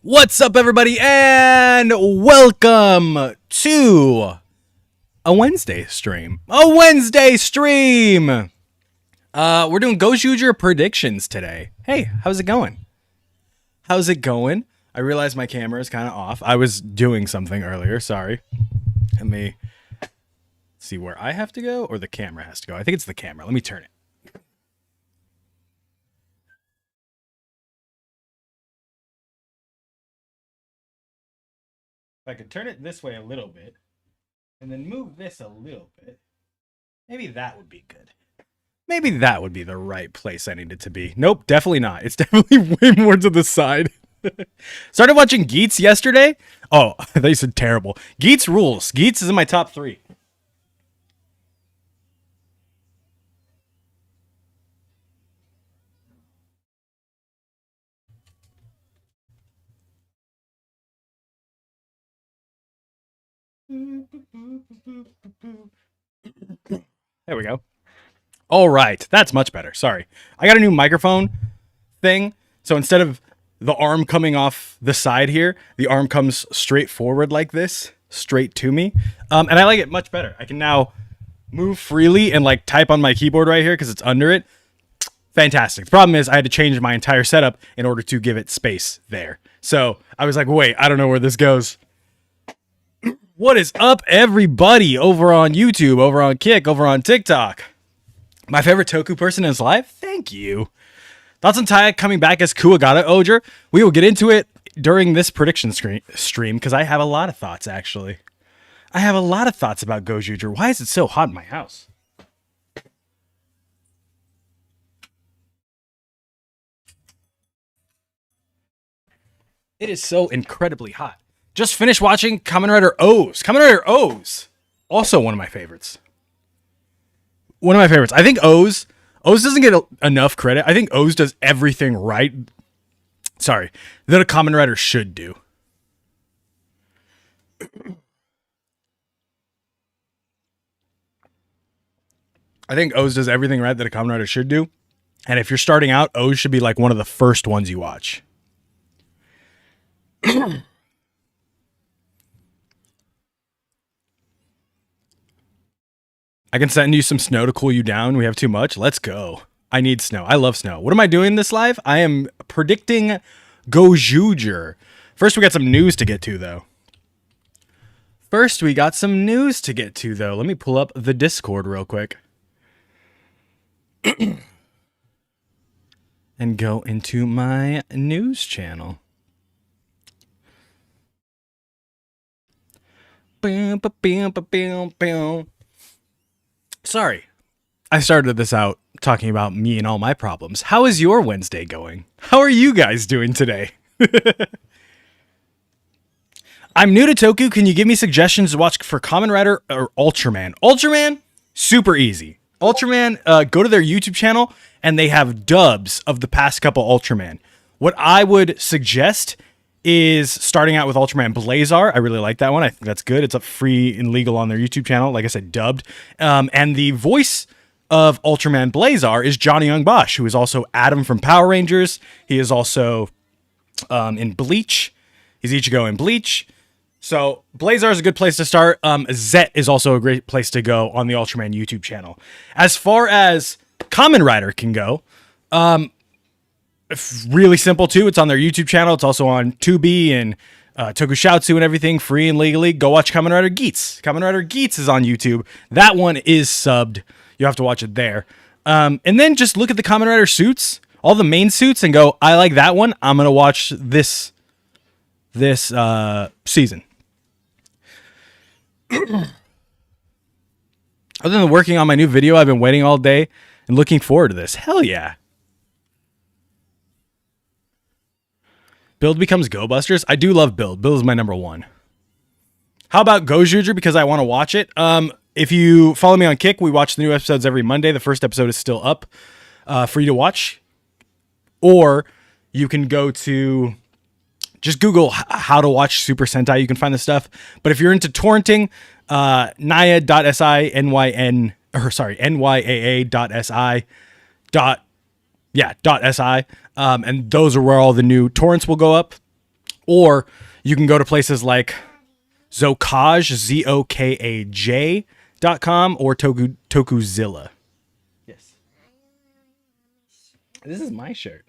What's up, everybody, and welcome to a Wednesday stream. We're doing Gozyuger predictions today. Hey, how's it going? I realized my camera is kind of off. I was doing something earlier. Sorry. Let me see where I have to go or the camera has to go. I think it's the camera. Let me turn it. If I could turn it this way a little bit and then move this a little bit, maybe that would be good. Maybe that would be the right place I need it to be. Nope, definitely not. It's definitely way more to the side. Started watching Geets yesterday. Oh, I thought you said terrible. Geets rules. Geets is in my top 3. There we go. All right, that's much better. Sorry. I got a new microphone thing. So instead of the arm coming off the side here, the arm comes straight forward like this, straight to me. And I like it much better. I can now move freely and like type on my keyboard right here because it's under it. Fantastic. The problem is I had to change my entire setup in order to give it space there. So I was like, wait, I don't know where this goes. What is up, everybody, over on YouTube, over on Kick, over on TikTok? My favorite Toku person is live? Thank you. Thoughts on Taya coming back as Kuwagata Oger? We will get into it during this prediction stream because I have a lot of thoughts, actually. I have a lot of thoughts about Gozyuger. Why is it so hot in my house? It is so incredibly hot. Just finished watching Kamen Rider O's. Kamen Rider O's. Also one of my favorites. I think O's doesn't get enough credit. I think O's does everything right. Sorry. That a Kamen Rider should do. I think O's does everything right that a Kamen Rider should do. And if you're starting out, O's should be like one of the first ones you watch. I can send you some snow to cool you down. We have too much. Let's go. I need snow. I love snow. What am I doing this live? I am predicting Gozyuger. First, we got some news to get to, though. Let me pull up the Discord real quick. And go into my news channel. Sorry, I started this out talking about me and all my problems. How is your Wednesday going? How are you guys doing today? I'm new to Toku. Can you give me suggestions to watch for Kamen Rider or Ultraman? Ultraman, super easy. Ultraman, go to their YouTube channel, and they have dubs of the past couple Ultraman. What I would suggest is starting out with Ultraman Blazar. I really like that one. I think that's good. It's up free and legal on their YouTube channel. Like I said, dubbed. And the voice of Ultraman Blazar is Johnny Young Bosch, who is also Adam from Power Rangers. He is also in Bleach. He's Ichigo in Bleach. So Blazar is a good place to start. Zet is also a great place to go on the Ultraman YouTube channel. As far as Kamen Rider can go, really simple too. It's on their YouTube channel. It's also on Tubi and Tokushoutsu and everything, free and legally. Go watch Kamen Rider Geets. Kamen Rider Geets is on YouTube. That one is subbed. You have to watch it there. And then just look at the Kamen Rider suits, all the main suits, and go, I like that one. I'm gonna watch this season. Other than working on my new video, I've been waiting all day and looking forward to this. Hell yeah. Build becomes Go Busters. I do love Build. Build is my number 1. How about Gozyuger? Because I want to watch it. If you follow me on Kick, we watch the new episodes every Monday. The first episode is still up for you to watch. Or you can go to just Google how to watch Super Sentai. You can find the stuff. But if you're into torrenting, nyaa.si, nyaa.si. Yeah, .si. And those are where all the new torrents will go up. Or you can go to places like Zokaj, ZOKAJ.com, or Tokuzilla. Yes. This is my shirt.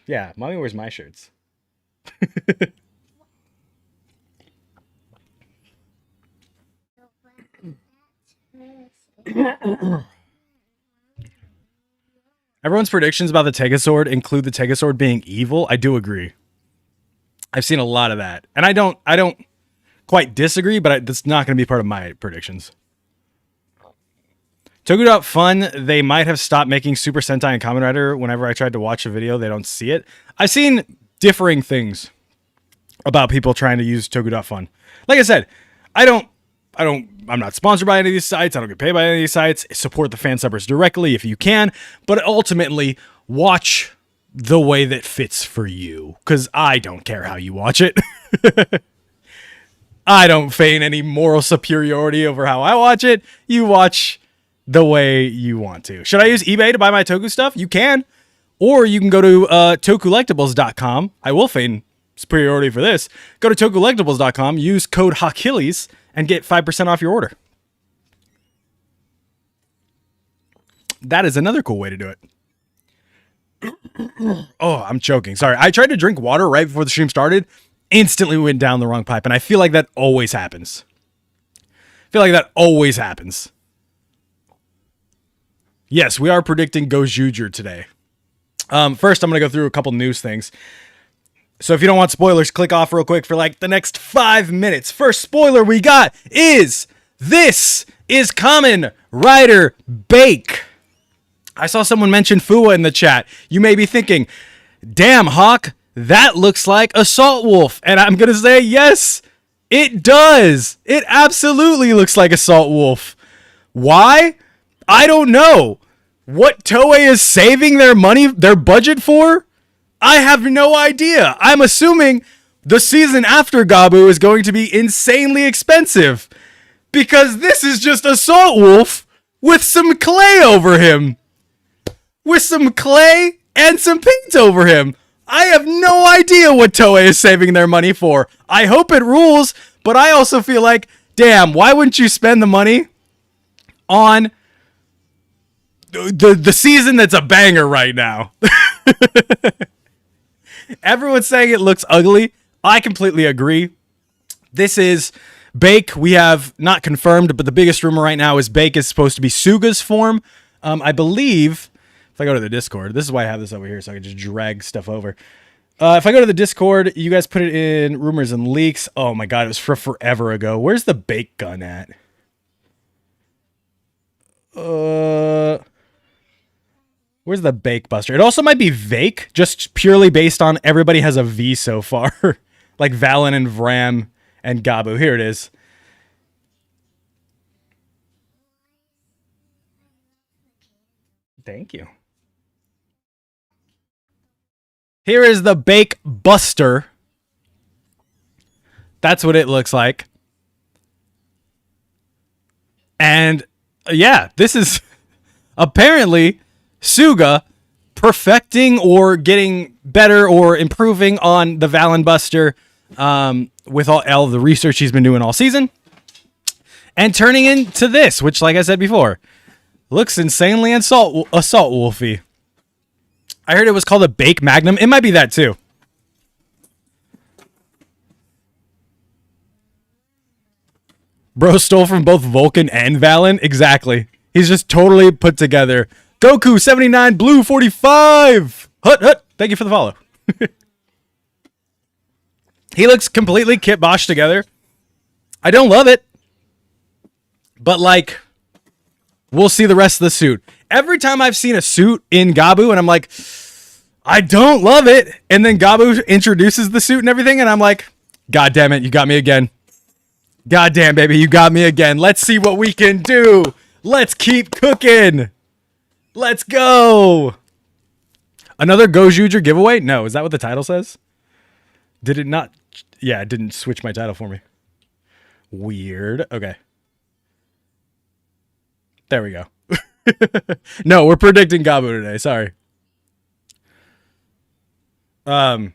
Yeah, mommy wears my shirts. Everyone's predictions about the Tegasword include the Tegasword being evil. I do agree. I've seen a lot of that, and I don't quite disagree, but that's not going to be part of my predictions. Toku.fun, they might have stopped making Super Sentai and Kamen Rider. Whenever I tried to watch a video, they don't see it. I've seen differing things about people trying to use Toku.fun. Like I said, I'm not sponsored by any of these sites. I don't get paid by any of these sites. Support the fan subbers directly if you can, but ultimately watch the way that fits for you, because I don't care how you watch it. I don't feign any moral superiority over how I watch it. You watch the way you want to. Should I use eBay to buy my Toku stuff? You can. Or you can go to tokulectables.com. I will feign superiority for this. Go to tokulectables.com, use code HAKILLES, and get 5% off your order. That is another cool way to do it. Oh, I'm choking. Sorry. I tried to drink water right before the stream started. Instantly went down the wrong pipe. And I feel like that always happens. Yes, we are predicting Gozyuger today. First, I'm going to go through a couple news things. So if you don't want spoilers, click off real quick for like the next 5 minutes. First spoiler we got is this is Kamen Rider Bake. I saw someone mention Fuwa in the chat. You may be thinking, damn, Hawk, that looks like a Salt Wolf. And I'm going to say, yes, it does. It absolutely looks like a Salt Wolf. Why? I don't know. What Toei is saving their money, their budget for? I have no idea. I'm assuming the season after Gabu is going to be insanely expensive, because this is just a Salt Wolf with some clay over him. With some clay and some paint over him. I have no idea what Toei is saving their money for. I hope it rules, but I also feel like, damn, why wouldn't you spend the money on the season that's a banger right now? Everyone's saying it looks ugly. I completely agree. This is Bake. We have not confirmed, but the biggest rumor right now is Bake is supposed to be Suga's form. I believe, if I go to the Discord, this is why I have this over here, so I can just drag stuff over. If I go to the Discord, you guys put it in rumors and leaks. Oh my god, it was forever ago. Where's the Bake gun at? Where's the Bake Buster? It also might be Vake, just purely based on everybody has a V so far. Like Valen and Vram and Gabu. Here it is. Thank you. Here is the Bake Buster. That's what it looks like. And yeah, this is apparently Suga perfecting or getting better or improving on the Valen Buster with all the research he's been doing all season, and turning into this, which, like I said before, looks insanely assault wolfy. I heard it was called a Bake Magnum. It might be that too. Bro stole from both Vulcan and Valen. Exactly. He's just totally put together. Goku 79 Blue 45. Hut. Thank you for the follow. He looks completely kitboshed together. I don't love it, but like, we'll see the rest of the suit. Every time I've seen a suit in Gabu and I'm like, I don't love it, and then Gabu introduces the suit and everything, and I'm like, God damn it, you got me again. God damn, baby, you got me again. Let's see what we can do. Let's keep cooking. Let's go. Another Gozyuger giveaway? No, is that what the title says? Did it not? Yeah, it didn't switch my title for me. Weird. Okay. There we go. No, we're predicting Gabu today. Sorry. Hope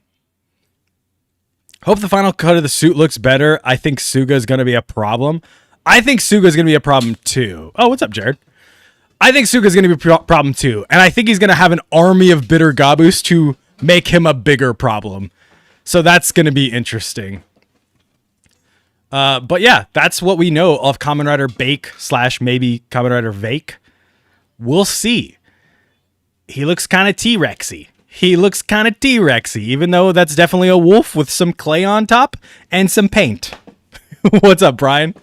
the final cut of the suit looks better. I think Suga is going to be a problem. I think Suga is going to be a problem too. Oh, what's up, Jared? I think Suga is going to be a problem too. And I think he's going to have an army of bitter Gabus to make him a bigger problem. So that's going to be interesting. But yeah, that's what we know of Kamen Rider Bake / maybe Kamen Rider Vake. We'll see. He looks kind of T-Rexy. Even though that's definitely a wolf with some clay on top and some paint. What's up, Brian?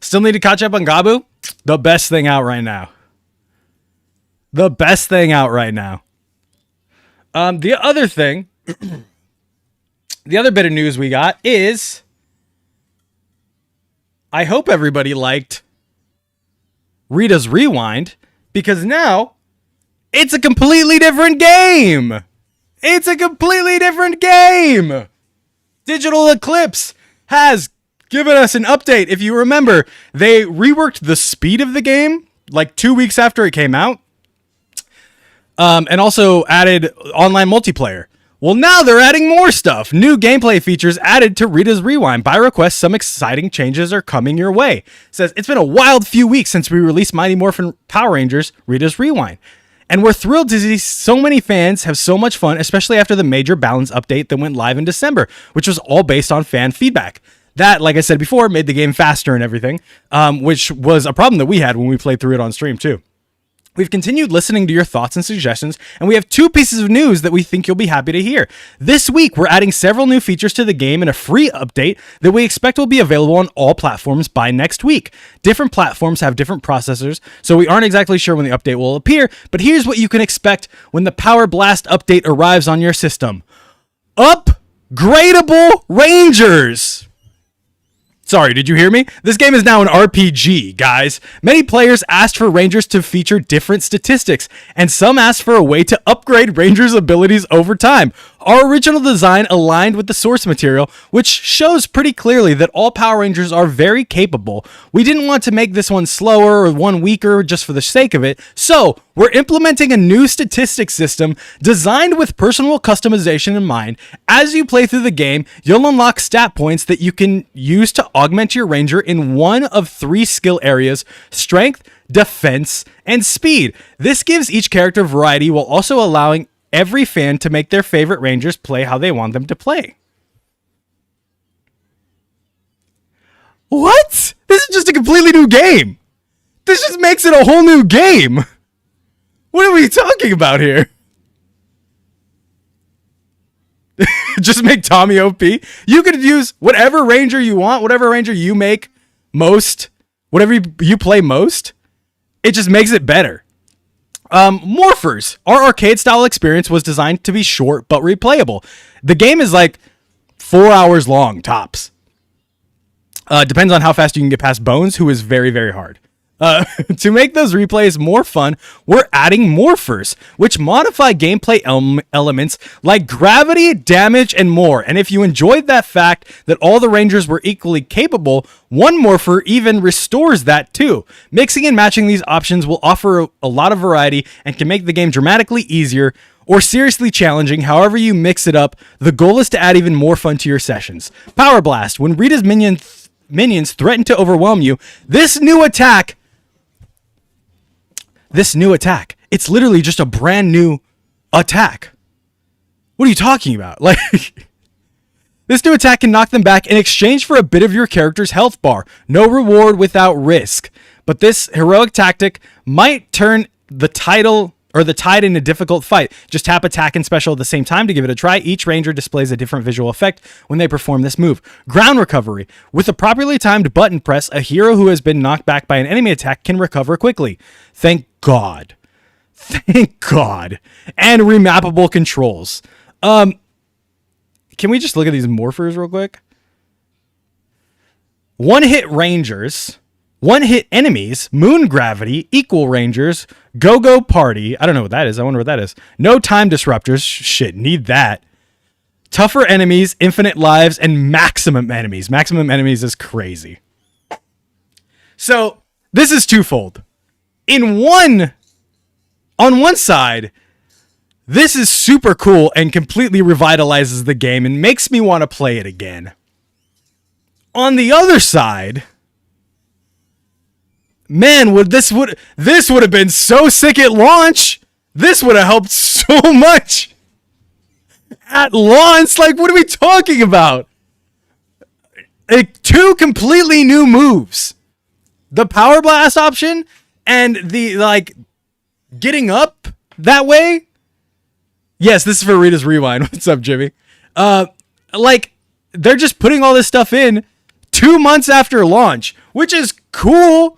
Still need to catch up on Gabu? The best thing out right now. The other thing, the other bit of news we got is, I hope everybody liked Rita's Rewind, because now it's a completely different game. Digital Eclipse has given us an update. If you remember, they reworked the speed of the game like 2 weeks after it came out. And also added online multiplayer. Well, now they're adding more stuff. New gameplay features added to Rita's Rewind. By request, some exciting changes are coming your way. It says, it's been a wild few weeks since we released Mighty Morphin Power Rangers Rita's Rewind. And we're thrilled to see so many fans have so much fun, especially after the major balance update that went live in December, which was all based on fan feedback. That, like I said before, made the game faster and everything, which was a problem that we had when we played through it on stream too. We've continued listening to your thoughts and suggestions, and we have 2 pieces of news that we think you'll be happy to hear. This week, we're adding several new features to the game in a free update that we expect will be available on all platforms by next week. Different platforms have different processors, so we aren't exactly sure when the update will appear, but here's what you can expect when the Power Blast update arrives on your system. Upgradable Rangers! Sorry, did you hear me? This game is now an RPG, guys. Many players asked for Rangers to feature different statistics, and some asked for a way to upgrade Rangers' abilities over time. Our original design aligned with the source material, which shows pretty clearly that all Power Rangers are very capable. We didn't want to make this one slower or one weaker just for the sake of it, so we're implementing a new statistics system designed with personal customization in mind. As you play through the game, you'll unlock stat points that you can use to augment your Ranger in one of 3 skill areas: strength, defense, and speed. This gives each character variety while also allowing every fan to make their favorite Rangers play how they want them to play. What? This is just a completely new game. This just makes it a whole new game. What are we talking about here? Just make Tommy OP. You could use whatever Ranger you want, whatever Ranger you make most, whatever you play most. It just makes it better. Morphers. Our arcade style experience was designed to be short but replayable. The game is like 4 hours long, tops. Depends on how fast you can get past Bones, who is very, very hard. To make those replays more fun, we're adding morphers, which modify gameplay elements like gravity, damage, and more. And if you enjoyed that fact that all the Rangers were equally capable, one morpher even restores that too. Mixing and matching these options will offer a lot of variety and can make the game dramatically easier or seriously challenging. However you mix it up, the goal is to add even more fun to your sessions. Power Blast. When Rita's minions threaten to overwhelm you, this new attack, it's literally just a brand new attack. What are you talking about? Like, this new attack can knock them back in exchange for a bit of your character's health bar. No reward without risk. But this heroic tactic might turn the tide in a difficult fight. Just tap attack and special at the same time to give it a try. Each Ranger displays a different visual effect when they perform this move. Ground recovery. With a properly timed button press, a hero who has been knocked back by an enemy attack can recover quickly. Thank God. Thank God. And remappable controls. Can we just look at these morphers real quick? One-hit Rangers, one-hit enemies, moon gravity, equal Rangers, go-go party. I don't know what that is. I wonder what that is. No time disruptors. Shit, need that. Tougher enemies, infinite lives, and maximum enemies. Maximum enemies is crazy. So this is twofold. On one side, This is super cool and completely revitalizes the game and makes me want to play it again. On the other side, man, this would have been so sick at launch. This would have helped so much at launch. Like, what are we talking about? Two completely new moves. The Power Blast option and the, like, getting up that way. Yes, this is for Rita's Rewind. What's up, Jimmy? Like, they're just putting all this stuff in 2 months after launch, which is cool.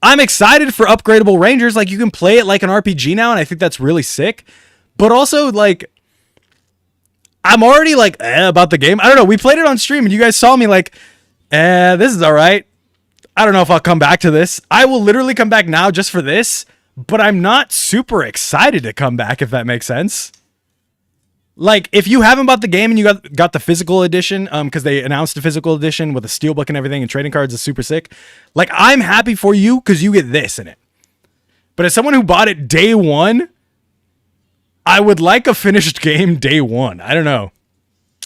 I'm excited for upgradable Rangers. Like, you can play it like an RPG now, and I think that's really sick. But also, like, I'm already, like, about the game. I don't know. We played it on stream, and you guys saw me like, this is all right. I don't know if I'll come back to this. I will literally come back now just for this, but I'm not super excited to come back, if that makes sense. Like, if you haven't bought the game and you got the physical edition, because they announced a physical edition with a steelbook and everything and trading cards is super sick. Like, I'm happy for you because you get this in it. But as someone who bought it day one, I would like a finished game day one. I don't know.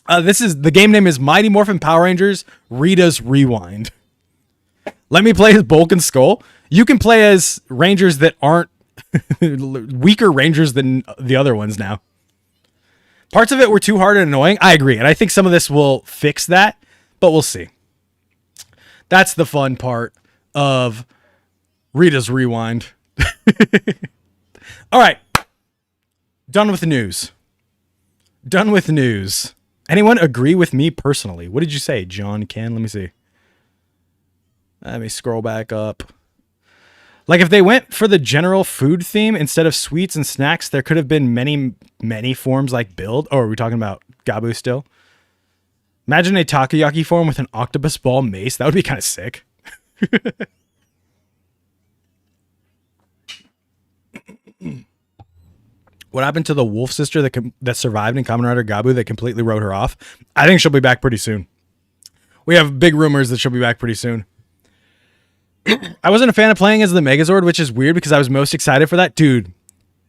The game name is Mighty Morphin Power Rangers Rita's Rewind. Let me play as Bulk and Skull. You can play as Rangers that aren't weaker Rangers than the other ones now. Parts of it were too hard and annoying. I agree. And I think some of this will fix that, but we'll see. That's the fun part of Rita's Rewind. All right. Done with the news. Done with news. Anyone agree with me personally? What did you say, John Ken? Let me see. Let me scroll back up. Like, if they went for the general food theme instead of sweets and snacks, there could have been many, many forms like build. Oh, are we talking about Gabu still? Imagine a takoyaki form with an octopus ball mace. That would be kind of sick. What happened to the wolf sister that survived in Kamen Rider Gabu that completely wrote her off? I think she'll be back pretty soon. We have big rumors that she'll be back pretty soon. I wasn't a fan of playing as the Megazord, which is weird because I was most excited for that. Dude,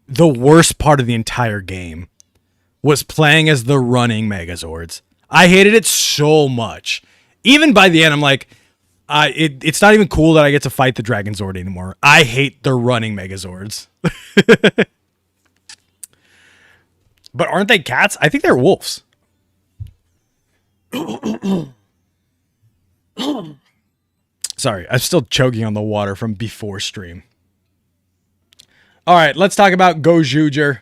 the worst part of the entire game was playing as the running Megazords. I hated it so much. Even by the end, I'm like, it's not even cool that I get to fight the Dragon Zord anymore. I hate the running Megazords. But aren't they cats? I think they're wolves. Sorry, I'm still choking on the water from before stream. All right, let's talk about Gozyuger.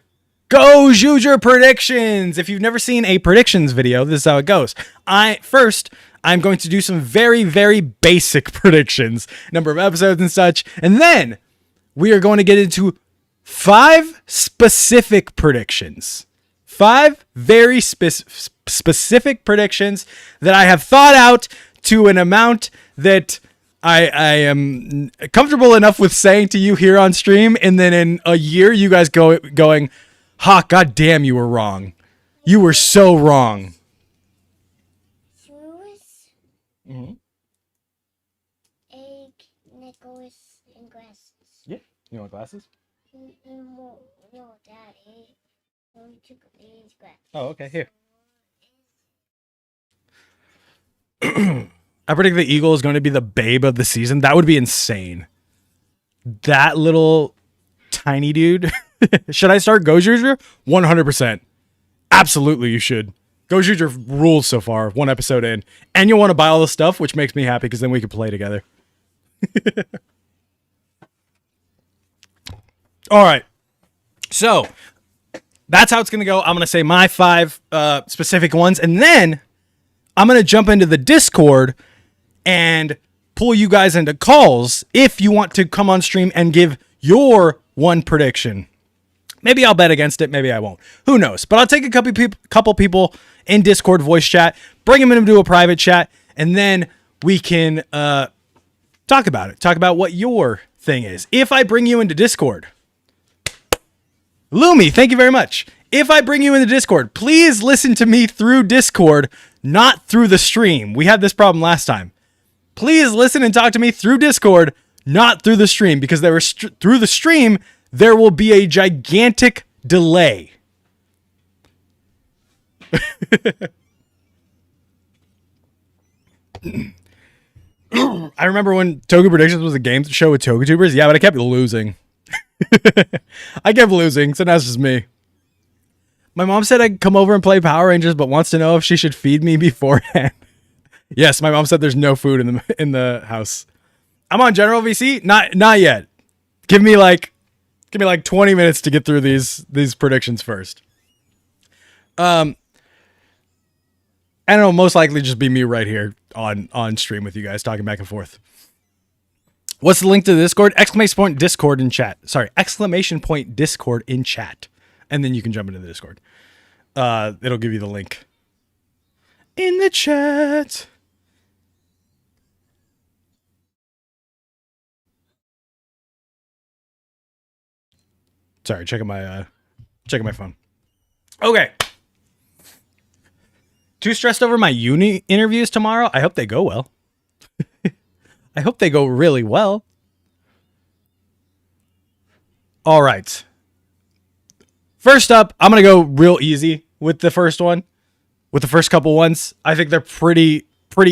Gozyuger predictions. If you've never seen a predictions video, this is how it goes. I'm going to do some very, very basic predictions, number of episodes and such, and then we are going to get into 5 specific predictions. 5 very specific predictions that I have thought out to an amount that I am comfortable enough with saying to you here on stream, and then in a year, you guys going, ha, god damn, you were wrong. You were so wrong. Shoes, egg, necklace, and glasses. Yeah, you want glasses? No, Daddy. We took these glasses. Oh, okay, here. I predict the Eagle is going to be the babe of the season. That would be insane. That little tiny dude. Should I start Gozyuger? 100%. Absolutely, you should. Gozyuger rules so far, 1 episode in. And you'll want to buy all the stuff, which makes me happy because then we can play together. All right. So, that's how it's going to go. I'm going to say my 5 specific ones. And then I'm going to jump into the Discord and pull you guys into calls if you want to come on stream and give your one prediction. Maybe I'll bet against it. Maybe I won't. Who knows? But I'll take a couple people in Discord voice chat, bring them into a private chat, and then we can talk about it. Talk about what your thing is. If I bring you into Discord, Lumi, thank you very much. If I bring you into Discord, please listen to me through Discord, not through the stream. We had this problem last time. Please listen and talk to me through Discord, not through the stream, because through the stream, there will be a gigantic delay. I remember when Toku Predictions was a game show with TokuTubers. Yeah, but I kept losing. I kept losing, so now it's just me. My mom said I'd come over and play Power Rangers, but wants to know if she should feed me beforehand. Yes, my mom said there's no food in the house. I'm on General VC. Not yet. Give me like 20 minutes to get through these predictions first. And it'll most likely just be me right here on stream with you guys talking back and forth. What's the link to the Discord? Exclamation point Discord in chat. Sorry, exclamation point Discord in chat. And then you can jump into the Discord. It'll give you the link in the chat. Sorry, checking my phone. Okay. Too stressed over my uni interviews tomorrow? I hope they go well. I hope they go really well. All right. First up, I'm going to go real easy with the first one. With the first couple ones. I think they're pretty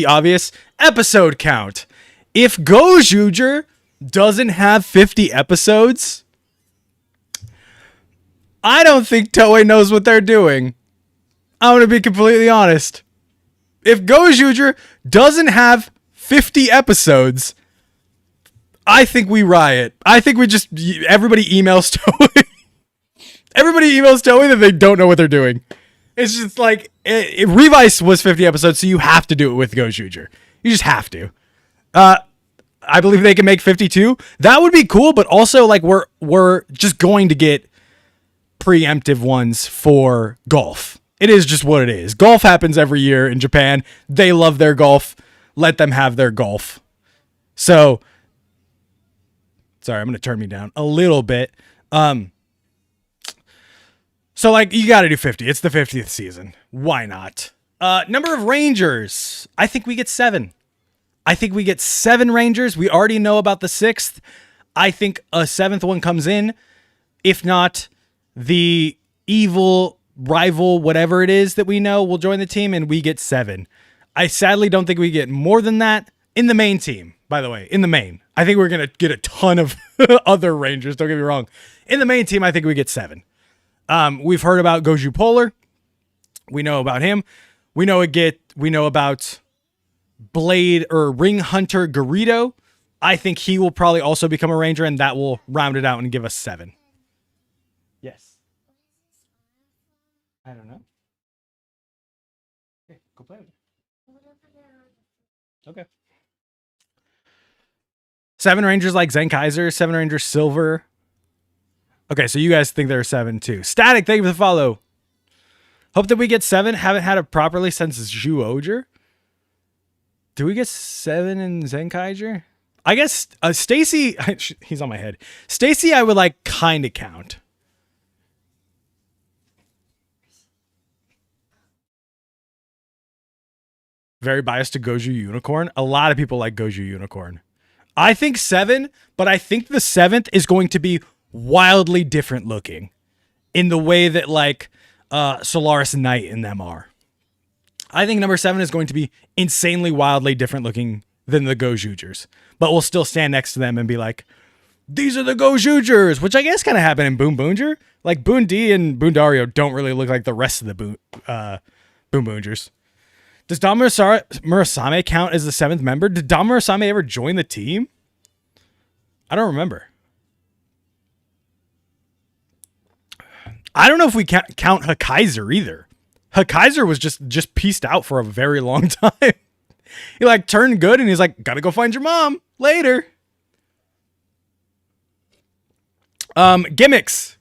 obvious. Episode count. If Gozyuger doesn't have 50 episodes, I don't think Toei knows what they're doing. I'm going to be completely honest. If Gozyuger doesn't have 50 episodes, I think we riot. I think everybody emails Toei. Everybody emails Toei that they don't know what they're doing. It's just like, Revice was 50 episodes, so you have to do it with Gozyuger. You just have to. I believe they can make 52. That would be cool, but also like we're just going to get preemptive ones for golf. It is just what it is. Golf happens every year in Japan. They love their golf. Let them have their golf. So, sorry, I'm going to turn me down a little bit. So like you got to do 50. It's the 50th season. Why not? Number of Rangers. I think we get 7. I think we get 7 Rangers. We already know about the 6th. I think a 7th one comes in. If not, the evil rival, whatever it is that we know, will join the team and we get 7. I sadly don't think we get more than that in the main team, by the way, in the main. I think we're going to get a ton of other Rangers. Don't get me wrong. In the main team, I think we get 7. We've heard about Goju Polar. We know about him. We know about Blade or Ring Hunter Garrido. I think he will probably also become a Ranger, and that will round it out and give us 7. Yes. I don't know. Okay, go play with it. Okay. 7 Rangers like Zenkaiser, 7 Rangers Silver. Okay, so you guys think there are 7 too. Static, thank you for the follow. Hope that we get 7. Haven't had it properly since Zyuohger. Do we get 7 in Zenkaiger? I guess Stacy, he's on my head. Stacy, I would like kind of count. Very biased to Goju Unicorn. A lot of people like Goju Unicorn. I think 7, but I think the 7th is going to be wildly different looking in the way that like Solaris Knight and them are. I think number 7 is going to be insanely wildly different looking than the Gozyugers, but we'll still stand next to them and be like, these are the Gozyugers, which I guess kind of happened in Boom Boonger. Like Boon D and Boon Dario don't really look like the rest of the Boom Boongers. Does Dom Murasame count as the 7th member? Did Dom Murasame ever join the team? I don't remember. I don't know if we count Hakaiser either. Hakaiser was just pieced out for a very long time. He like turned good and he's like, gotta go find your mom later. Gimmicks.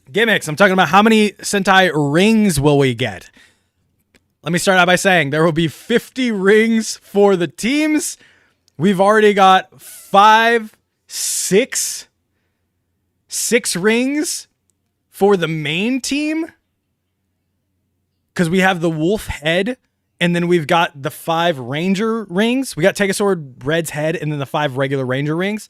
I'm talking about how many Sentai rings will we get? Let me start out by saying there will be 50 rings for the teams. We've already got 6 rings for the main team. Because we have the wolf head, and then we've got the 5 ranger rings. We got Tegasword Red's head, and then the 5 regular ranger rings.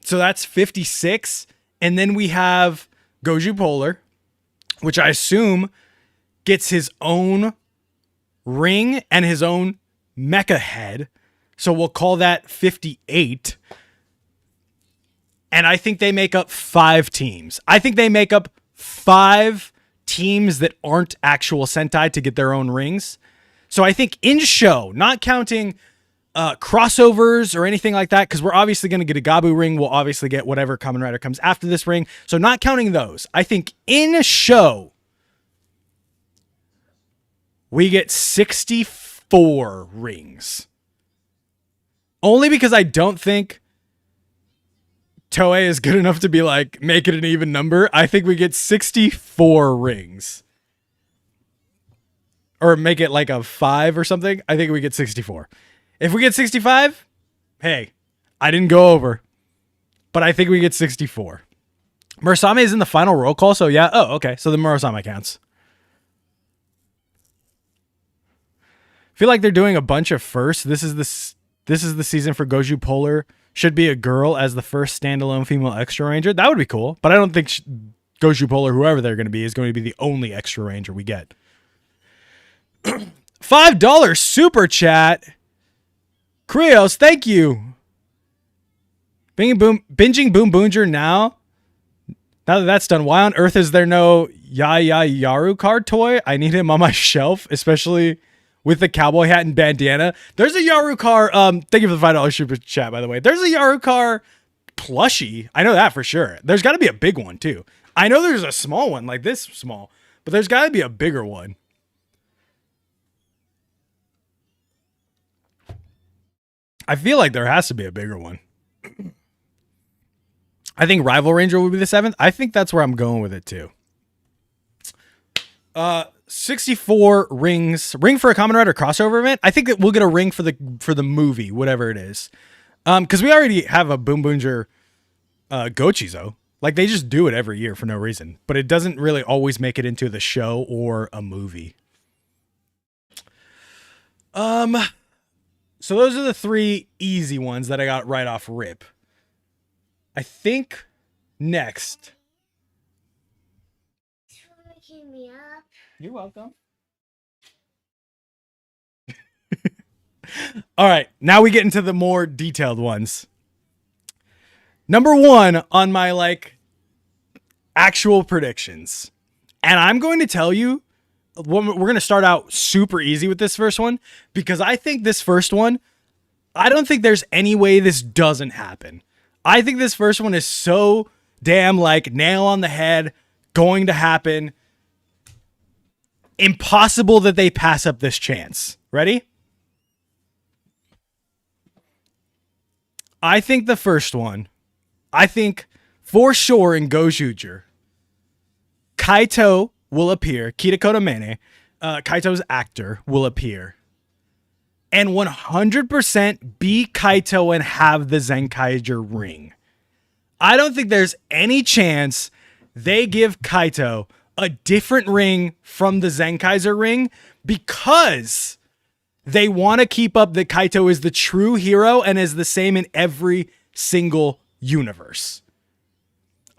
So that's 56. And then we have Goju Polar, which I assume gets his own ring and his own mecha head. So we'll call that 58. And I think they make up 5 teams. I think they make up 5 teams that aren't actual Sentai to get their own rings. So I think in show, not counting crossovers or anything like that, because we're obviously going to get a Gabu ring. We'll obviously get whatever Kamen Rider comes after this ring. So not counting those, I think in show, we get 64 rings. Only because I don't think Toei is good enough to be like, make it an even number. I think we get 64 rings. Or make it like a 5 or something. I think we get 64. If we get 65, hey, I didn't go over. But I think we get 64. Murasame is in the final roll call, so yeah. Oh, okay. So the Murasame counts. I feel like they're doing a bunch of firsts. This is the season for Goju Polar. Should be a girl as the first standalone female extra ranger. That would be cool. But I don't think Goju Polar, whoever they're going to be, is going to be the only extra ranger we get. $5 super chat. Krios, thank you. Binging Boom Boonger now. Now that that's done, why on earth is there no Yaru card toy? I need him on my shelf, especially with the cowboy hat and bandana. There's a Yaru car. Thank you for the $5 super chat, by the way. There's a Yaru car plushie. I know that for sure. There's got to be a big one too. I know there's a small one like this small, but there's got to be a bigger one. I feel like there has to be a bigger one. I think Rival Ranger will be the 7th. I think that's where I'm going with it too. 64 rings. Ring for a Kamen Rider crossover event. I think that we'll get a ring for the movie, whatever it is. Because we already have a Boom Boonger Gochizo. Like they just do it every year for no reason. But it doesn't really always make it into the show or a movie. So those are the 3 easy ones that I got right off rip. I think next. Thanks for waking me up. You're welcome. All right, now we get into the more detailed ones. Number 1 on my actual predictions. And I'm going to tell you, we're going to start out super easy with this first one because I think this first one, I don't think there's any way this doesn't happen. I think this first one is so damn nail on the head, going to happen. Impossible that they pass up this chance. Ready? I think the first one, I think for sure in Gozyuger, Kaito will appear. Kitakota Mene, Kaito's actor, will appear. And 100% be Kaito and have the Zenkaiger ring. I don't think there's any chance they give Kaito a different ring from the Zenkaiser ring because they want to keep up that Kaito is the true hero and is the same in every single universe.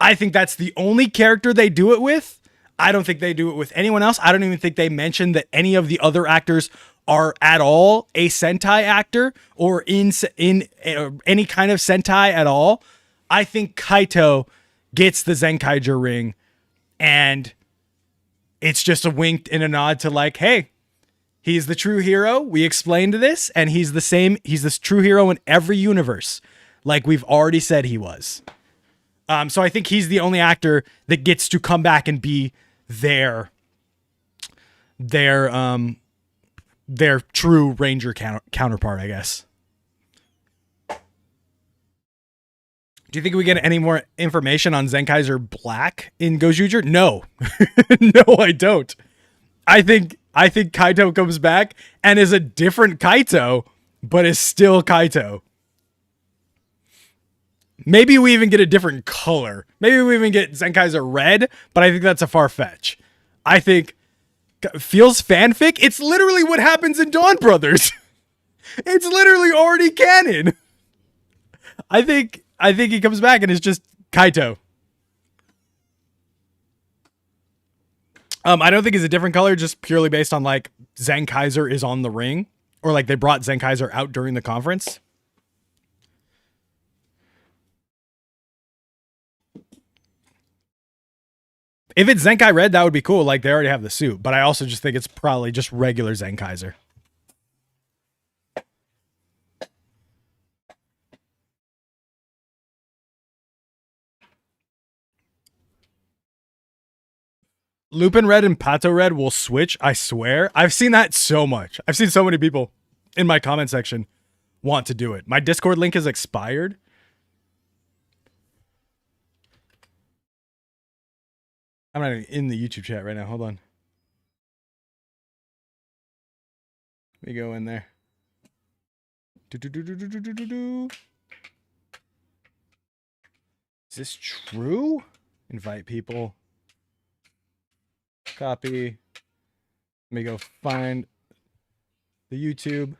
I think that's the only character they do it with. I don't think they do it with anyone else. I don't even think they mentioned that any of the other actors are at all a Sentai actor or in any kind of Sentai at all. I think Kaito gets the Zenkaiger ring and it's just a wink and a nod to hey, he's the true hero. We explained this and he's the same. He's this true hero in every universe. Like we've already said he was. So I think he's the only actor that gets to come back and be their true Ranger counterpart, I guess. Do you think we get any more information on Zenkaiser Black in Gozyuger? No. No, I don't. I think Kaito comes back and is a different Kaito, but is still Kaito. Maybe we even get a different color. Maybe we even get Zenkaiser Red, but I think that's a far fetch. I think feels fanfic. It's literally what happens in Dawn Brothers. It's literally already canon. I think he comes back and is just Kaito. I don't think it's a different color, just purely based on like Zen Kaiser is on the ring, or like they brought Zen Kaiser out during the conference. If it's Zenkai Red, that would be cool. Like they already have the suit, but I also just think it's probably just regular Zen Kaiser. Lupin Red and Pato Red will switch, I swear. I've seen that so much. I've seen so many people in my comment section want to do it. My Discord link is expired. I'm not even in the YouTube chat right now. Hold on. Let me go in there. Is this true? Invite people. Copy. Let me go find the YouTube.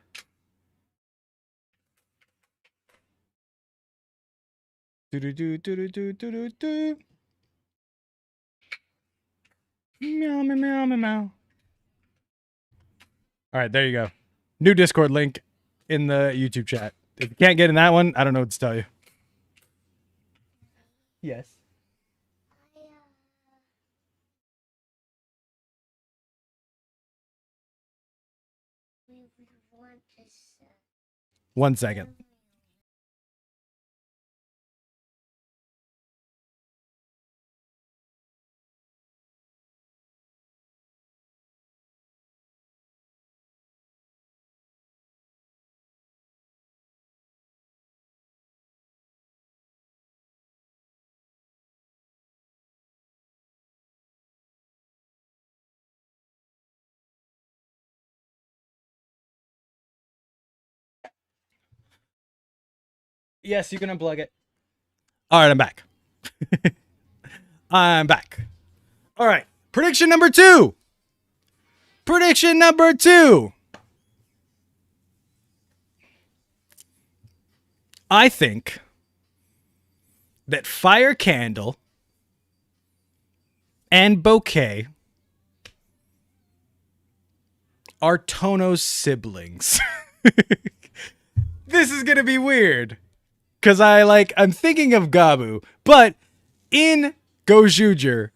Meow, meow, meow, meow, meow. All right, there you go. New Discord link in the YouTube chat. If you can't get in that one, I don't know what to tell you. Yes. We want to. 1 second. Yes, you can unplug it. All right, I'm back. I'm back. All right. Prediction number 2. Prediction number 2. I think that Fire Candle and Bouquet are Tono's siblings. This is going to be weird. Because I'm thinking of Gabu. But in Gozyuger,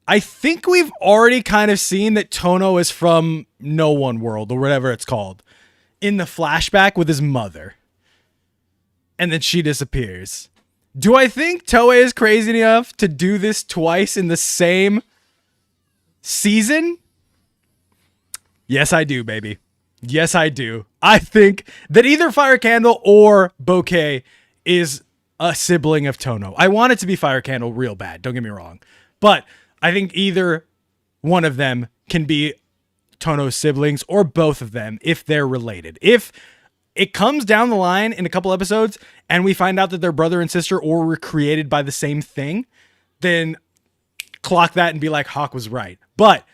I think we've already kind of seen that Tono is from No One World or whatever it's called in the flashback with his mother. And then she disappears. Do I think Toei is crazy enough to do this twice in the same season? Yes, I do, baby. Yes, I do. I think that either Fire Candle or Bouquet is a sibling of Tono. I want it to be Fire Candle real bad, don't get me wrong. But I think either one of them can be Tono's siblings or both of them if they're related. If it comes down the line in a couple episodes and we find out that they're brother and sister or were created by the same thing, then clock that and be like, Hawk was right. But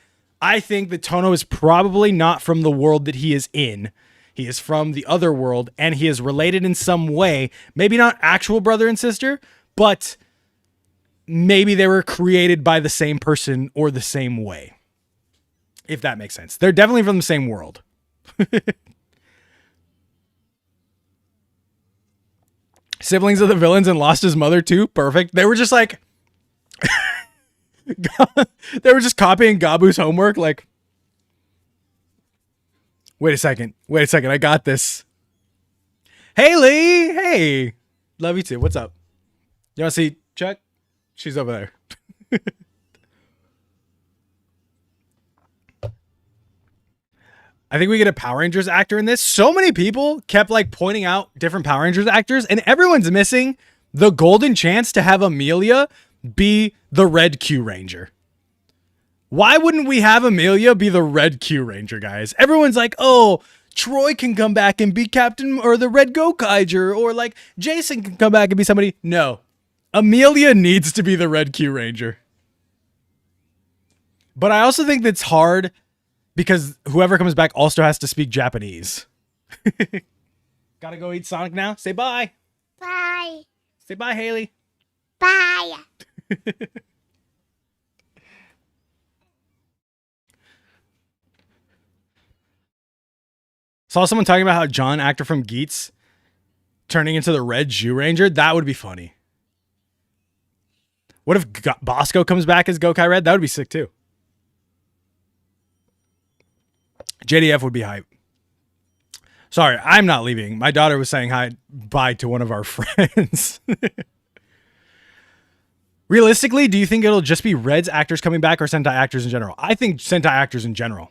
I think that Tono is probably not from the world that he is in. He is from the other world and he is related in some way. Maybe not actual brother and sister, but maybe they were created by the same person or the same way. If that makes sense. They're definitely from the same world. Siblings of the villains and lost his mother too. Perfect. They were just like... they were just copying Gabu's homework. Like, wait a second. I got this. Hey, Lee. Hey. Love you too. What's up? You want to see Chuck? She's over there. I think we get a Power Rangers actor in this. So many people kept like pointing out different Power Rangers actors, and everyone's missing the golden chance to have Amelia be the Red Q Ranger. Why wouldn't we have Amelia be the Red Q Ranger, guys? Everyone's like, oh, Troy can come back and be Captain or the Red Gokaiger, or like Jason can come back and be somebody. No. Amelia needs to be the Red Q Ranger. But I also think that's hard because whoever comes back also has to speak Japanese. Gotta go eat Sonic now. Say bye. Bye. Say bye, Haley. Bye. Saw someone talking about how John, actor from Geats, turning into the Red Jew Ranger. That would be funny. What if Bosco comes back as Gokai Red? That would be sick too. JDF would be hype. Sorry, I'm not leaving. My daughter was saying bye to one of our friends. Realistically, do you think it'll just be Red's actors coming back or Sentai actors in general? I think Sentai actors in general.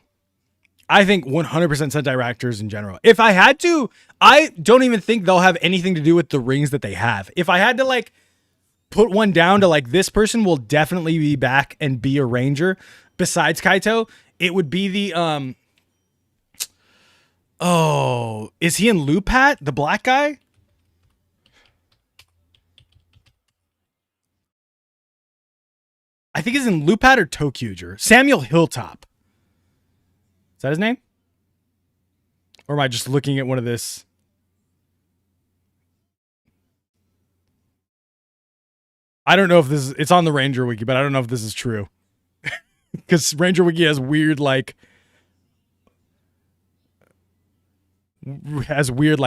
I think 100% Sentai actors in general. If I had to, I don't even think they'll have anything to do with the rings that they have. If I had to like put one down to like this person will definitely be back and be a ranger besides Kaito, it would be the oh, is he in Lupat, the black guy? I think he's in Lupat or Tokyuger. Samuel Hilltop. Is that his name? Or am I just looking at one of this? I don't know if this is, it's on the Ranger Wiki, but I don't know if this is true. Because Ranger Wiki has weird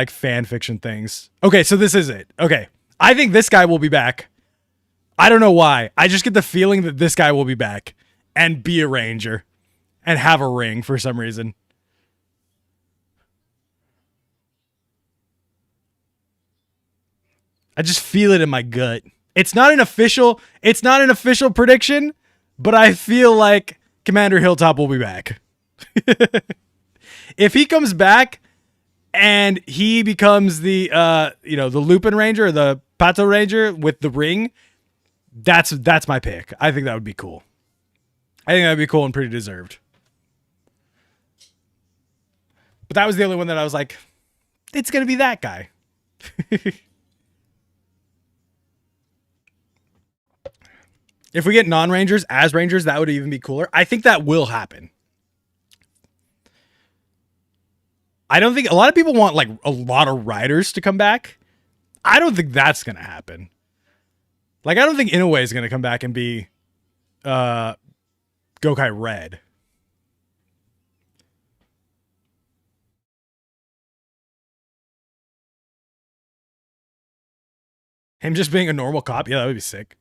fan fiction things. Okay, so this is it. Okay. I think this guy will be back. I don't know why. I just get the feeling that this guy will be back and be a ranger and have a ring for some reason. I just feel it in my gut. It's not an official prediction, but I feel like Commander Hilltop will be back. If he comes back and he becomes the the Lupin Ranger or the Pato Ranger with the ring, that's my pick. I think that would be cool. I think that would be cool and pretty deserved. But that was the only one that I was like, it's going to be that guy. If we get non-Rangers as Rangers, that would even be cooler. I think that will happen. I don't think a lot of people want like a lot of riders to come back. I don't think that's going to happen. Like, I don't think Inoue is going to come back and be Gokai Red. Him just being a normal cop? Yeah, that would be sick.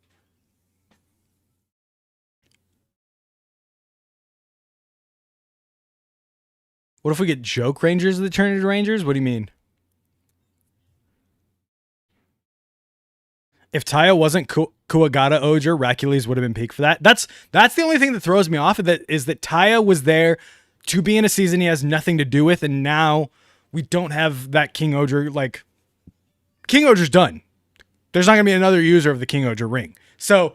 What if we get joke Rangers that turn into Rangers? What do you mean? If Taya wasn't Kuwagata Oger, Racules would have been peak for that. That's the only thing that throws me off of that is that Taya was there to be in a season he has nothing to do with, and now we don't have that King Oger. Like, King Oger's done. There's not going to be another user of the King Oger ring. So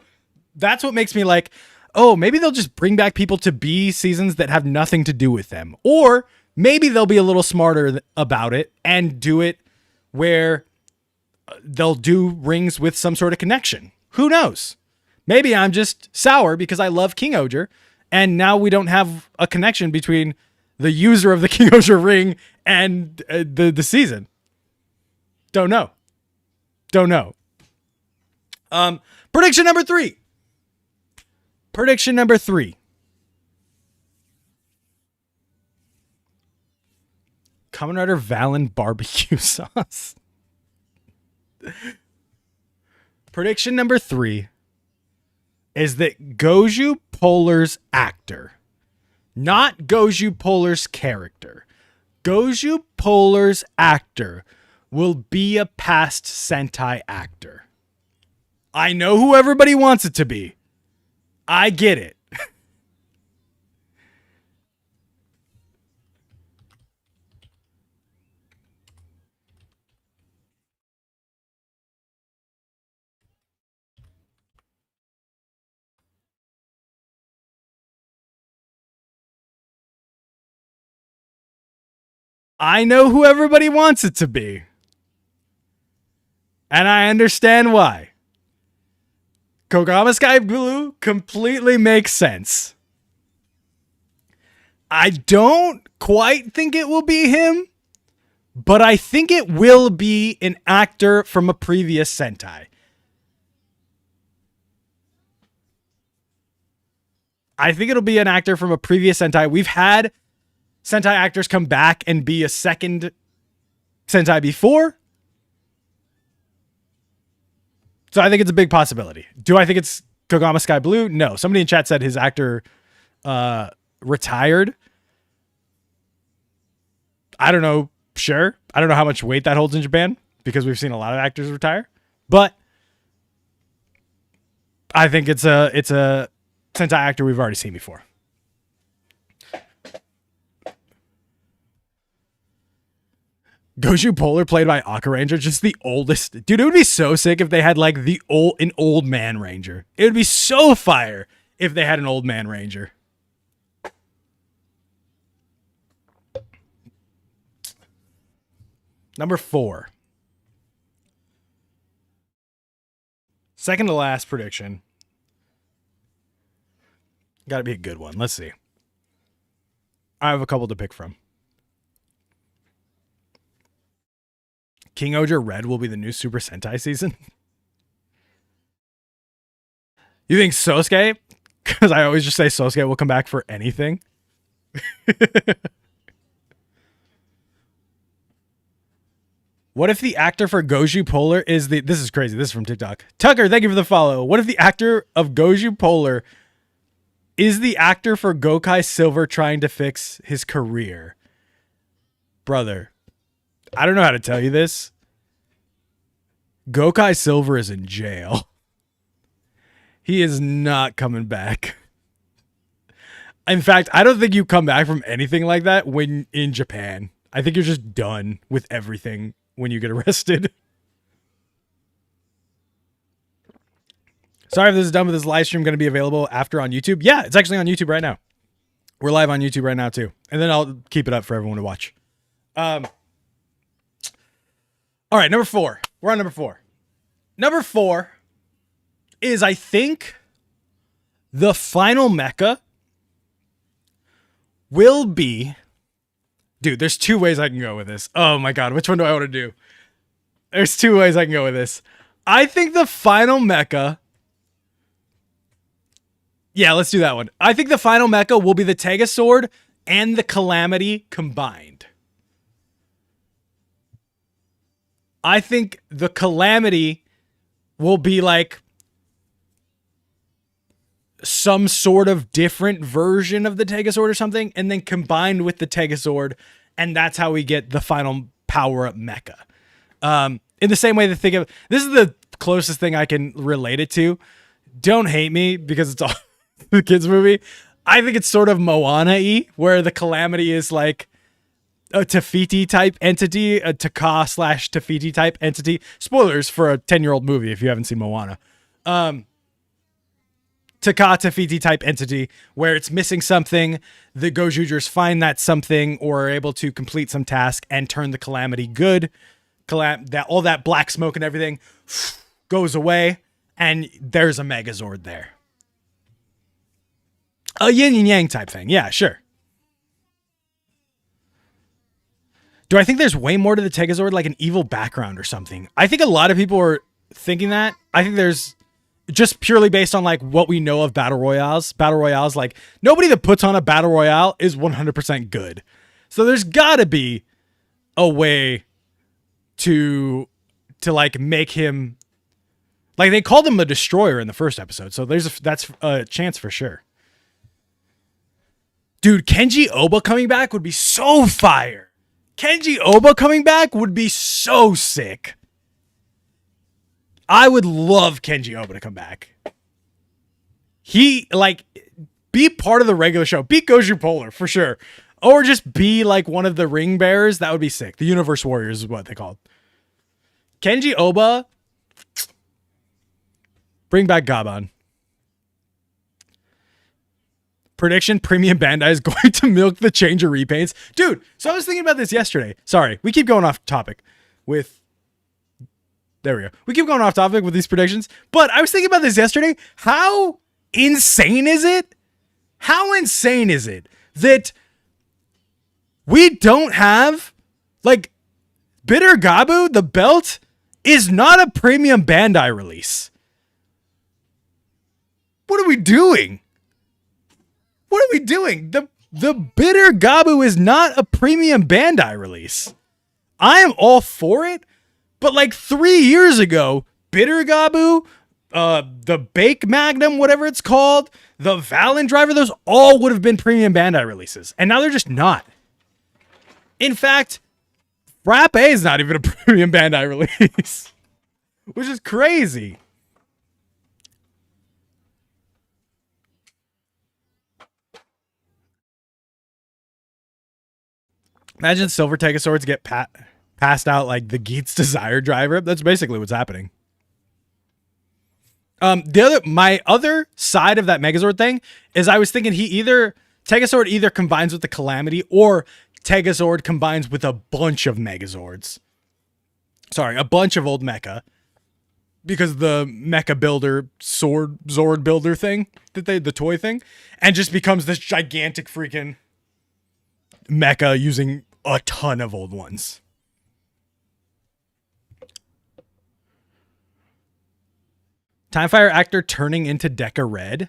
that's what makes me like, oh, maybe they'll just bring back people to be seasons that have nothing to do with them. Or maybe they'll be a little smarter about it and do it where they'll do rings with some sort of connection. Who knows? Maybe I'm just sour because I love King Oger, and now we don't have a connection between the user of the King Oger ring and the season. Don't know. Prediction number 3. Kamen Rider Valen barbecue sauce. Prediction number 3 is that Goju Polar's actor, not Goju Polar's character, Goju Polar's actor will be a past Sentai actor. I know who everybody wants it to be. I get it. I know who everybody wants it to be. And I understand why. Kogama Sky Blue completely makes sense. I don't quite think it will be him, but I think it will be an actor from a previous Sentai. I think it'll be an actor from a previous Sentai. We've had Sentai actors come back and be a second Sentai before. So I think it's a big possibility. Do I think it's Kogama Sky Blue? No. Somebody in chat said his actor retired. I don't know. Sure. I don't know how much weight that holds in Japan because we've seen a lot of actors retire. But I think it's a Sentai actor we've already seen before. Goju Polar played by Aka Ranger, just the oldest. Dude, it would be so sick if they had like an old man ranger. It would be so fire if they had an old man ranger. Number 4. Second to last prediction. Got to be a good one. Let's see. I have a couple to pick from. King Oger Red will be the new Super Sentai season. You think Sosuke? Because I always just say Sosuke will come back for anything. What if the actor for Goju Polar is the... This is crazy. This is from TikTok. Tucker, thank you for the follow. What if the actor of Goju Polar is the actor for Gokai Silver trying to fix his career? Brother, I don't know how to tell you this. Gokai Silver is in jail. He is not coming back. In fact, I don't think you come back from anything like that when in Japan. I think you're just done with everything when you get arrested. Sorry if this is done, but this live stream going to be available after on YouTube. Yeah, it's actually on YouTube right now. We're live on YouTube right now too. And then I'll keep it up for everyone to watch. All right, number 4. We're on number 4. Number 4 is, I think, the final mecha will be... Dude, there's 2 ways I can go with this. Oh my god, which one do I want to do? There's 2 ways I can go with this. I think the final mecha... Yeah, let's do that one. I think the final mecha will be the Tega Sword and the Calamity combined. I think the Calamity will be like some sort of different version of the Tegazord or something, and then combined with the Tegazord, and that's how we get the final power-up mecha. In the same way that think of... This is the closest thing I can relate it to. Don't hate me, because it's all the kids' movie. I think it's sort of Moana-y, where the Calamity is like a Tafiti type entity, a Taka/Tafiti type entity. Spoilers for a 10-year-old movie if you haven't seen Moana. Taka/Tafiti type entity where it's missing something. The Gozyugers find that something or are able to complete some task and turn the Calamity good. All that black smoke and everything goes away, and there's a Megazord there. A yin and yang type thing. Yeah, sure. Do I think there's way more to the Tegazord, like an evil background or something? I think a lot of people are thinking that. I think there's just purely based on like what we know of battle royales. Battle royales, like nobody that puts on a battle royale is 100% good. So there's got to be a way to like make him, like they called him the Destroyer in the first episode. So that's a chance for sure. Dude, Kenji Oba coming back would be so fire. Kenji Oba coming back would be so sick. I would love Kenji Oba to come back. He, like, be part of the regular show. Beat Goju Polar, for sure. Or just be, like, one of the ring bearers. That would be sick. The Universe Warriors is what they called. Kenji Oba. Bring back Gaban. Prediction, Premium Bandai is going to milk the Changer repaints. Dude, so I was thinking about this yesterday. Sorry, we keep going off topic with... There we go. We keep going off topic with these predictions. But I was thinking about this yesterday. How insane is it? How insane is it that we don't have... Like, Bitter Gabu, the belt, is not a Premium Bandai release. What are we doing? What are we doing? The Bitter Gabu is not a premium Bandai release. I am all for it, but like 3 years ago, Bitter Gabu, the Bake Magnum, whatever it's called, the Valen Driver, those all would have been premium Bandai releases. And now they're just not. In fact, Frappe is not even a premium Bandai release, which is crazy. Imagine Silver Tegaswords get passed out like the Geats Desire Driver. That's basically what's happening. My other side of that Megazord thing is I was thinking Tegasword either combines with the Calamity or Tegasword combines with a bunch of Megazords. Sorry, a bunch of old mecha. Because the mecha builder Zord builder thing the toy thing, and just becomes this gigantic freaking mecha using a ton of old ones. Timefire actor turning into Deca Red.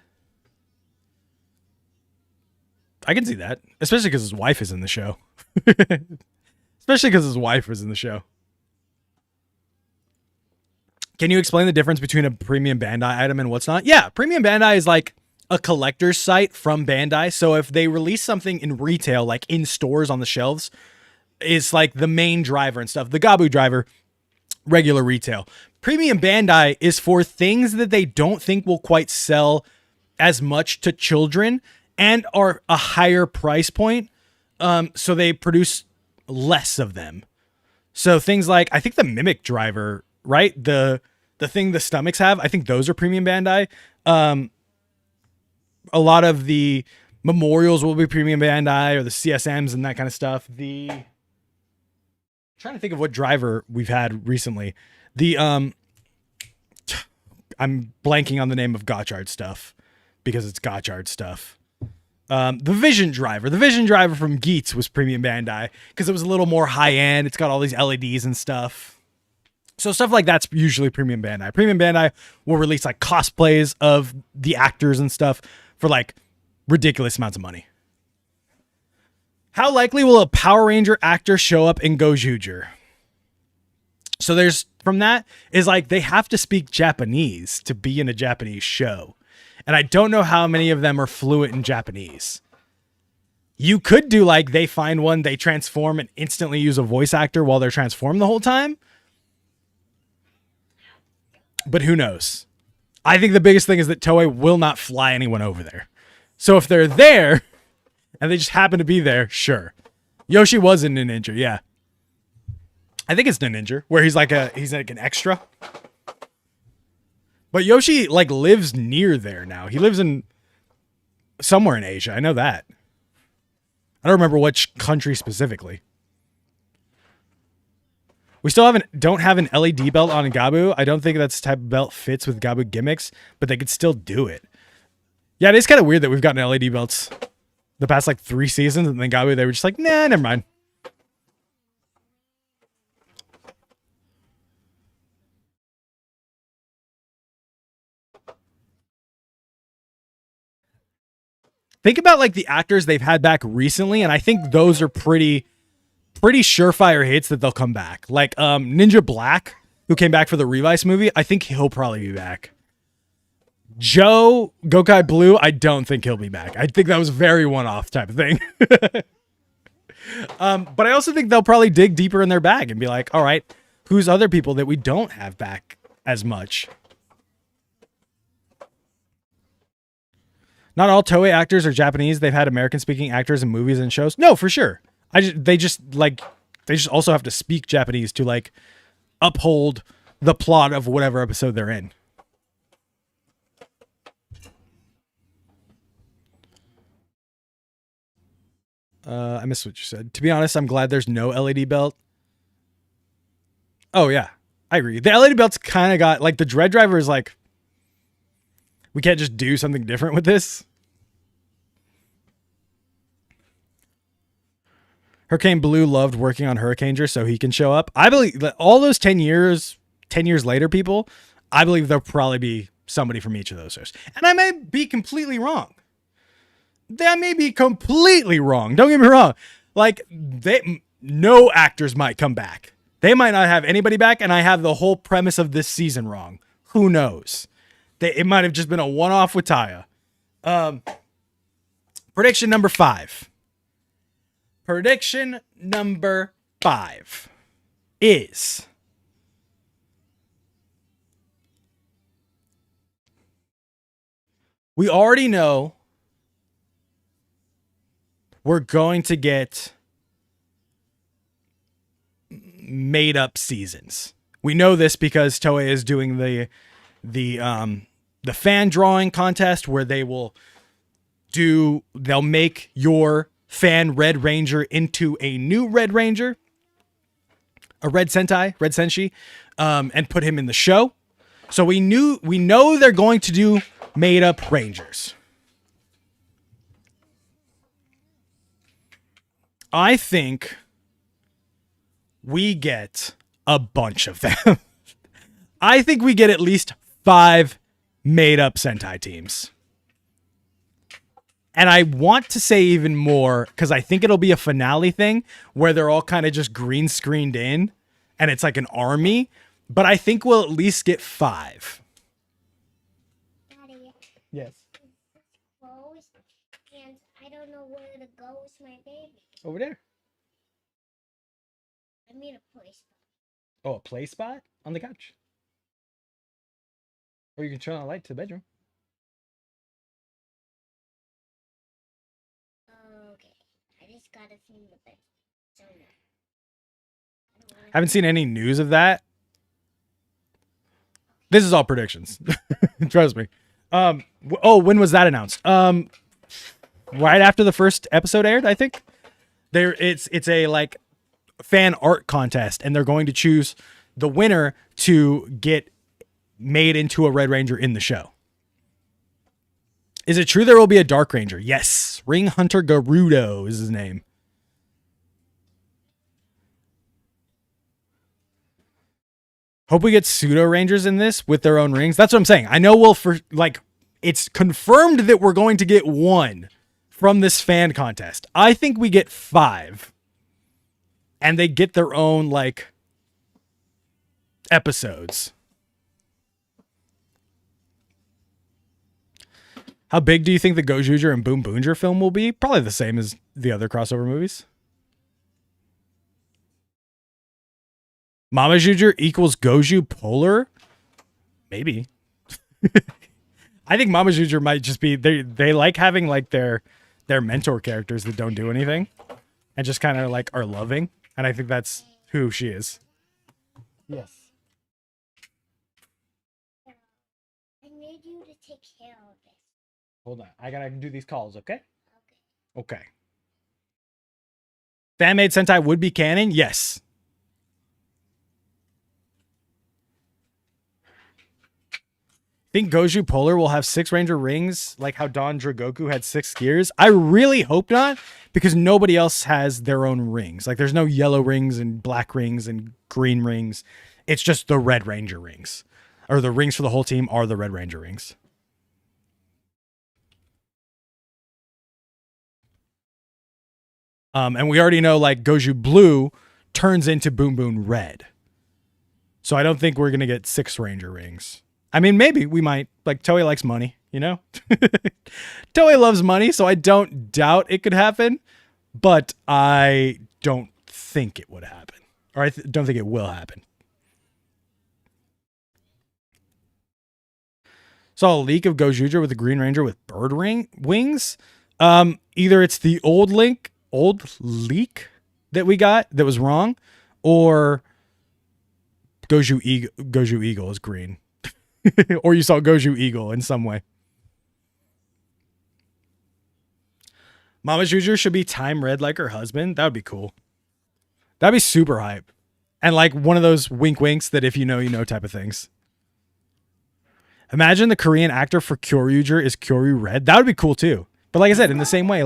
I can see that, especially because his wife is in the show. Especially because his wife was in the show. Can you explain the difference between a premium Bandai item and what's not? Yeah, premium Bandai is like a collector's site from Bandai. So if they release something in retail, like in stores on the shelves, it's like the main driver and stuff. The Gabu driver, regular retail. Premium Bandai is for things that they don't think will quite sell as much to children and are a higher price point. So they produce less of them. So things like, I think the Mimic driver, right? The thing the stomachs have, I think those are premium Bandai. A lot of the memorials will be premium Bandai, or the CSMs and that kind of stuff. I'm trying to think of what driver we've had recently. I'm blanking on the name of Gotchard stuff because it's Gotchard stuff. The Vision driver from Geats was premium Bandai because it was a little more high end. It's got all these LEDs and stuff. So stuff like that's usually premium Bandai. Premium Bandai will release like cosplays of the actors and stuff for like ridiculous amounts of money. How likely will a Power Ranger actor show up in Gozyuger? So there's from that is like they have to speak Japanese to be in a Japanese show. And I don't know how many of them are fluent in Japanese. You could do like they find one, they transform and instantly use a voice actor while they're transformed the whole time. But who knows? I think the biggest thing is that Toei will not fly anyone over there. So if they're there and they just happen to be there, sure. Yoshi was in Ninja, yeah. I think it's Ninja, where he's like an extra. But Yoshi like lives near there now. He lives in somewhere in Asia. I know that. I don't remember which country specifically. We still don't have an LED belt on Gabu. I don't think that's the type of belt fits with Gabu gimmicks, but they could still do it. Yeah, it is kind of weird that we've gotten LED belts the past like 3 seasons, and then Gabu, they were just like, nah, never mind. Think about like the actors they've had back recently, and I think those are pretty surefire hits that they'll come back. Like Ninja Black, who came back for the Revice movie, I think he'll probably be back. Joe Gokai Blue, I don't think he'll be back. I think that was very one-off type of thing. But I also think they'll probably dig deeper in their bag and be like, all right, who's other people that we don't have back as much? Not all Toei actors are Japanese. They've had American-speaking actors in movies and shows. No, for sure. They just also have to speak Japanese to like uphold the plot of whatever episode they're in. I missed what you said. To be honest, I'm glad there's no LED belt. Oh yeah, I agree. The LED belt's kind of got like the Dread Driver is like, we can't just do something different with this. Hurricane Blue loved working on Hurricaneger so he can show up. I believe that all those 10 years later people, I believe there'll probably be somebody from each of those shows. And I may be completely wrong. That may be completely wrong. Don't get me wrong. Like, no actors might come back. They might not have anybody back, and I have the whole premise of this season wrong. Who knows? It might have just been a one-off with Taya. Prediction number 5. Prediction number 5 is... we already know we're going to get made up seasons. We know this because Toei is doing the fan drawing contest where they'll make your fan Red Ranger into a new Red Ranger, a Red Senshi, and put him in the show. So we know they're going to do made up Rangers. I think we get a bunch of them. I think we get at least 5 made up Sentai teams. And I want to say even more because I think it'll be a finale thing where they're all kind of just green screened in and it's like an army. But I think we'll at least get 5. Daddy, Yes. clothes, and I don't know where to go with my baby. Over there. I made a place. Oh, a play spot on the couch. Or you can turn on the light to the bedroom. Okay, I just got it from the bed. So no. Haven't seen any news of that. This is all predictions. Trust me. When was that announced? Right after the first episode aired, I think. It's a like fan art contest, and they're going to choose the winner to get made into a Red Ranger in the show. Is it true there will be a Dark Ranger? Yes. Ring Hunter Garudo is his name. Hope we get pseudo Rangers in this with their own rings. That's what I'm saying. I know it's confirmed that we're going to get 1 from this fan contest. I think we get 5. And they get their own episodes. How big do you think the Gozyuger and Boom Boonger film will be? Probably the same as the other crossover movies. Mama Juger equals Goju Polar? Maybe. I think Mama Juger might just be... They like having their mentor characters that don't do anything. And just kind of are loving. And I think that's who she is. Yes. I need you to take care of this. Hold on. I gotta do these calls, okay? Okay. Okay. Fan-made Sentai would be canon? Yes. Think Goju Polar will have 6 Ranger rings like how Don Dragoku had 6 gears? I really hope not, because nobody else has their own rings. There's no yellow rings and black rings and green rings. It's just the Red Ranger rings. Or the rings for the whole team are the Red Ranger rings. And we already know Goju Blue turns into Boom Boom Red. So I don't think we're going to get 6 Ranger rings. I mean, maybe we might. Toei likes money, you know? Toei loves money, so I don't doubt it could happen. But I don't think it would happen. Or I don't think it will happen. Saw a leak of Gozyuger with the Green Ranger with bird wings. Either it's the old leak that we got that was wrong, or Goju Eagle is green. Or you saw Goju Eagle in some way. Mama Juger should be time red like her husband. That would be cool. That'd be super hype. And one of those wink winks that if you know type of things. Imagine the Korean actor for Kyoryuger is Kyoryu Red. That would be cool too. But like I said, in the same way,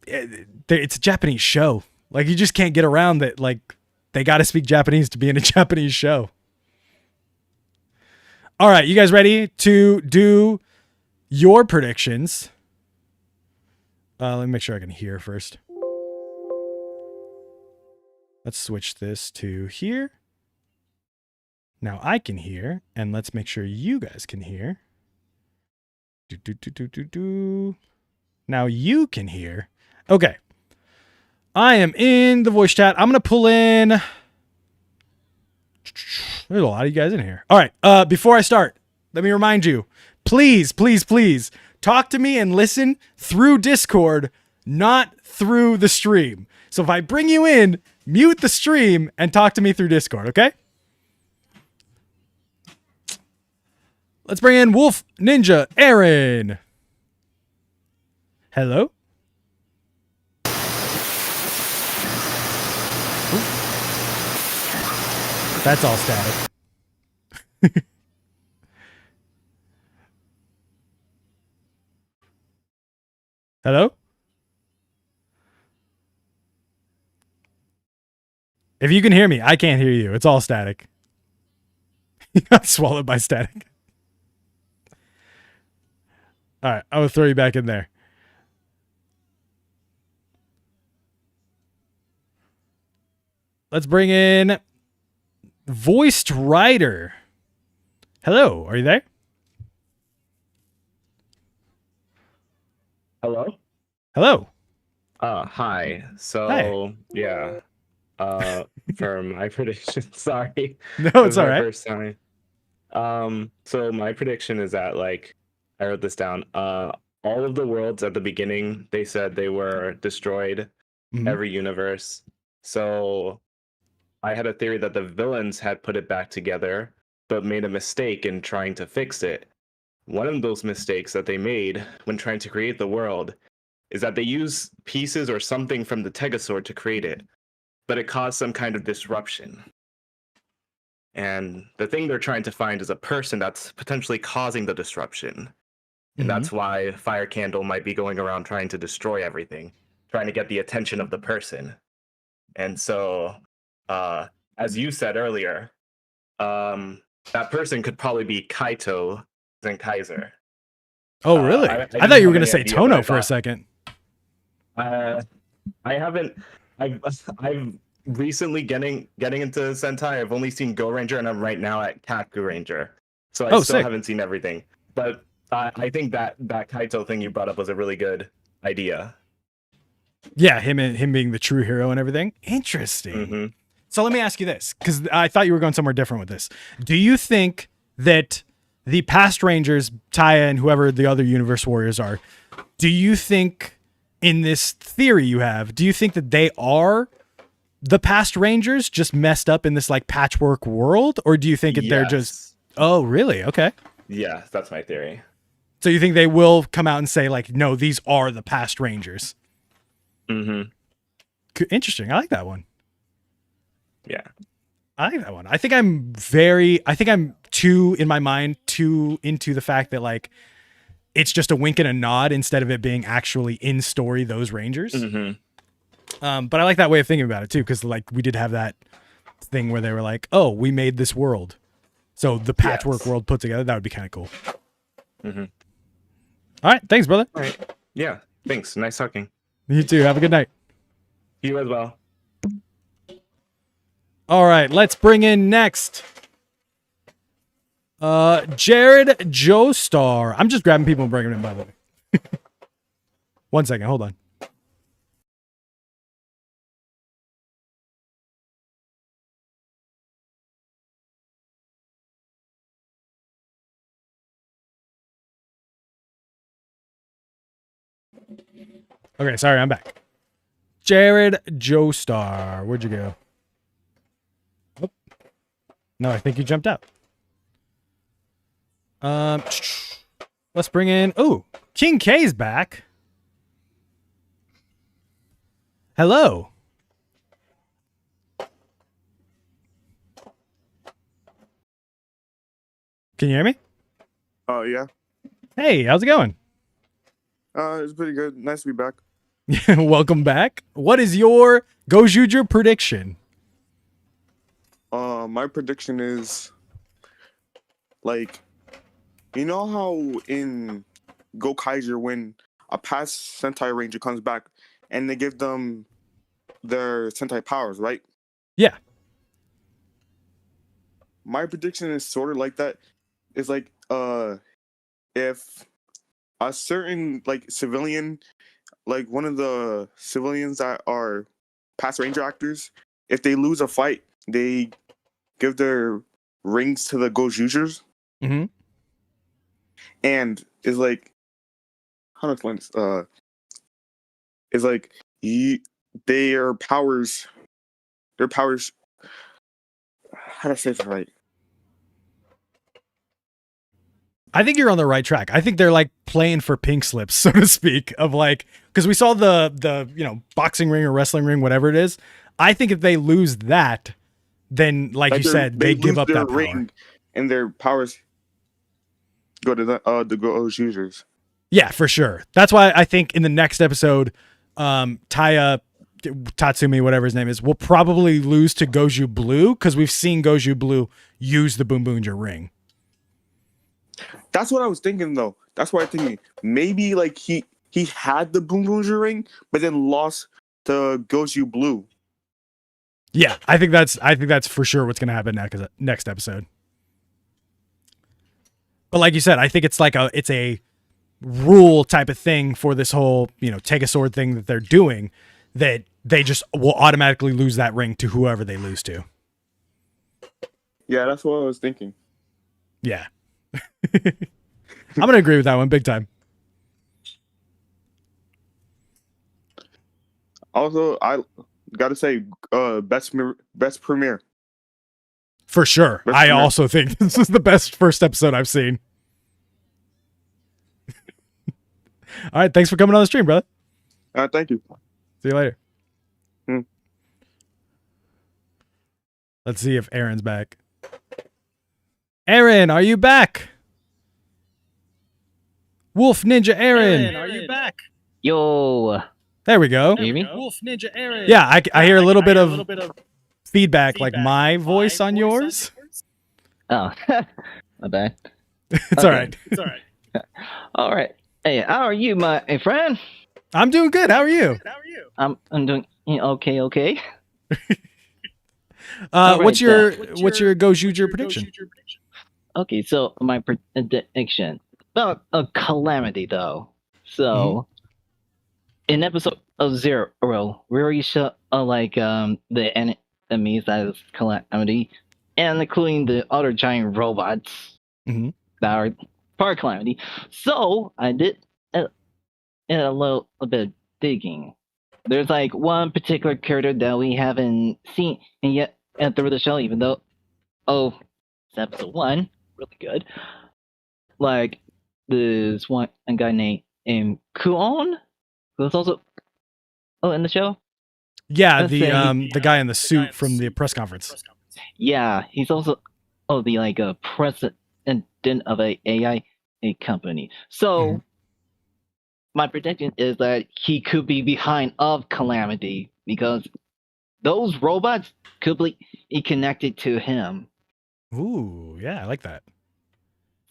it's a Japanese show. You just can't get around that. They got to speak Japanese to be in a Japanese show. All right, you guys ready to do your predictions Let me make sure I can hear first. Let's switch this to here. Now I can hear, and let's make sure you guys can hear. Now you can hear. Okay. I am in the voice chat. I'm going to pull in. There's a lot of you guys in here. All right. Before I start, let me remind you, please, please, please talk to me and listen through Discord, not through the stream. So if I bring you in, mute the stream and talk to me through Discord, okay? Let's bring in Wolf Ninja Aaron. Hello? Ooh. That's all static. Hello? If you can hear me, I can't hear you. It's all static. You got swallowed by static. All right, I will throw you back in there. Let's bring in Voiced Writer. Hello, are you there? Hello? Hello. Hi. So, Hi. yeah. For my prediction, sorry. No, This it's is all my right. first time. So my prediction is that, like, I wrote this down. All of the worlds at the beginning, they said they were destroyed, every universe. So I had a theory that the villains had put it back together, but made a mistake in trying to fix it. One of those mistakes that they made when trying to create the world is that they use pieces or something from the Tegasword to create it, but it caused some kind of disruption. And the thing they're trying to find is a person that's potentially causing the disruption. And that's why Fire Candle might be going around trying to destroy everything, trying to get the attention of the person. And so, as you said earlier, that person could probably be Kaito and Kaiser. Oh, really? I I didn't thought you were have going to any say idea, but I Tono for a thought- second. I haven't. I've recently getting into Sentai. I've only seen Go Ranger, and I'm right now at Kaku Ranger, so I still Sick. haven't seen everything. But I think that Kaito thing you brought up was a really good idea. Yeah, him being the true hero and everything. Interesting. Mm-hmm. So let me ask you this, because I thought you were going somewhere different with this. Do you think that the past Rangers, Taya and whoever the other Universe Warriors are, do you think in this theory you have, do you think that they are the past Rangers just messed up in this like patchwork world? Or do you think that they're just, oh, really? Okay. Yeah, that's my theory. So you think they will come out and say like, no, these are the past Rangers? Mm-hmm. Interesting. I like that one. Yeah. I like that one. I think I'm too, in my mind, too into the fact that like it's just a wink and a nod instead of it being actually in story those Rangers. Mm-hmm. But I like that way of thinking about it too, because like we did have that thing where they were like, oh, we made this world. So the patchwork world put together, that would be kind of cool. Mm-hmm. All right. Thanks, brother. All right. Yeah. Thanks. Nice talking. You too. Have a good night. You as well. All right. Let's bring in next. Jared Joestar. I'm just grabbing people and bringing them in, by the way. 1 second. Hold on. Okay, sorry, I'm back. Jared Joestar. Where'd you go? Oh. No, I think you jumped out. Let's bring in. Oh, King K's back. Hello. Can you hear me? Oh, yeah. Hey, how's it going? It's pretty good. Nice to be back. Welcome back. What is your Gozyuger prediction? My prediction is, like, you know how in Go Kaiser when a past Sentai Ranger comes back and they give them their Sentai powers, right? Yeah. My prediction is sort of like that. It's like if a certain like civilian, like one of the civilians that are past Ranger actors, if they lose a fight, they give their rings to the Gozyugers. Mm-hmm. And it's like, how to explain this? It's like their powers, how to say this right? I think you're on the right track. I think they're like playing for pink slips, so to speak, of like, because we saw the boxing ring or wrestling ring, whatever it is. I think if they lose that, then like you said, they give lose up their that power. ring and their powers go to the Gozyugers. Yeah, for sure. That's why I think in the next episode, Tatsumi, whatever his name is, will probably lose to Goju Blue because we've seen Goju Blue use the Boom Boonja ring. That's what I was thinking, though. That's what I'm thinking. Maybe like he had the Boom Boonja ring, but then lost to Goju Blue. Yeah, I think that's for sure what's gonna happen next episode. But like you said, I think it's a rule type of thing for this whole take a sword thing that they're doing, that they just will automatically lose that ring to whoever they lose to. Yeah, that's what I was thinking. Yeah. I'm gonna agree with that one big time. Also, I gotta say, best premiere. For sure. Best I premiere. also think this is the best first episode I've seen. All right, thanks for coming on the stream, brother. Thank you. See you later. Hmm. Let's see if Aaron's back. Aaron, are you back? Wolf Ninja Aaron, are you back? Yo, There we go. you hear me? Wolf Ninja Aaron. Yeah, I hear a little bit of feedback, like my voice on yours. Oh, my bad. It's all right. All right. Hey, how are you, my friend? I'm doing good. How are you? I'm doing okay. What's your right, Gozyuger prediction? Okay, so my prediction about a calamity, though. So, in episode of Zero, we already show the enemies that is calamity, and including the other giant robots that are part of calamity. So I did a little bit of digging. There's like one particular character that we haven't seen yet through the show, even though it's episode 1, really good. Like this one guy named Kuon, who's also in the show. Yeah, the guy in the suit from the press conference. Yeah, he's also the president of a AI company. So my prediction is that he could be behind of calamity because those robots could be connected to him. Ooh, yeah, I like that.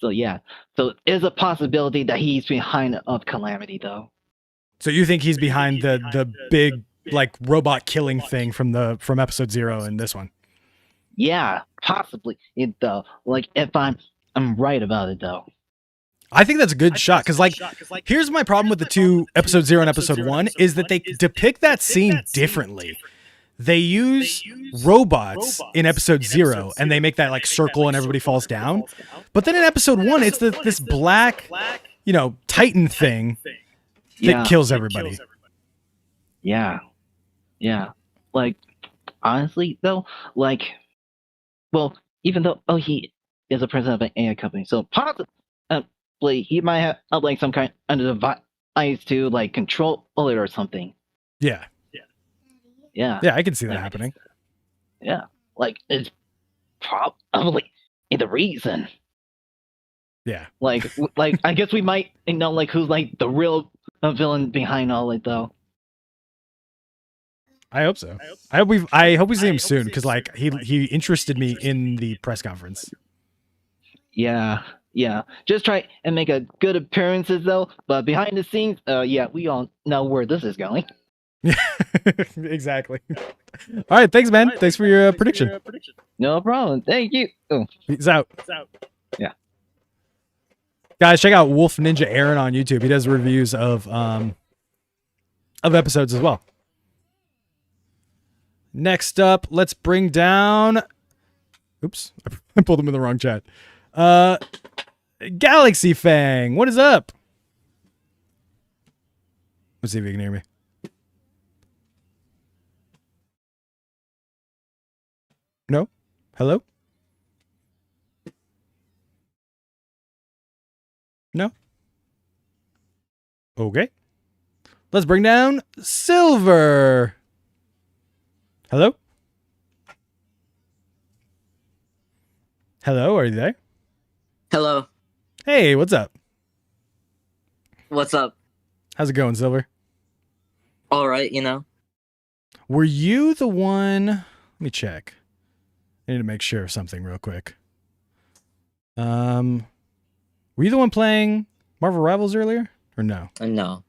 So yeah, so there's a possibility that he's behind of calamity, though. So you think he's behind the big like robot killing thing from episode 0 in this one? Yeah, possibly. Though, like if I'm right about it, though. I think that's a good shot because like here's my problem with the two episode 0 and episode 1 is that they depict that scene differently. They use robots in episode 0 and they make that like circle and everybody falls down. But then in episode 1, it's this black, Titan thing that kills everybody. Yeah. Like, honestly, though, even though he is a president of an AI company, so possibly he might have like some kind of device to like control it or something. Yeah, I can see that happening. Yeah, like it's probably the reason. Yeah, like I guess we might know like who's like the real villain behind all it, though. I hope so. I hope we see him soon because like he interested me in the press conference. Yeah, Yeah, just try and make a good appearances though. But behind the scenes, yeah, we all know where this is going. Exactly. All right, thanks, man. Thanks for your prediction. No problem. Thank you. Oh, Peace out. yeah. Guys, check out Wolf Ninja Aaron on YouTube. He does reviews of episodes as well. Next up, let's bring down. Oops, I pulled him in the wrong chat. Galaxy Fang, what is up? Let's see if you can hear me. No? Hello? No? Okay. Let's bring down Silver. Hello? Hello, are you there? Hello. Hey, what's up? What's up? How's it going, Silver? All right, you know. Were you the one? Let me check. I need to make sure of something real quick. Were you the one playing Marvel Rivals earlier? Or no? No.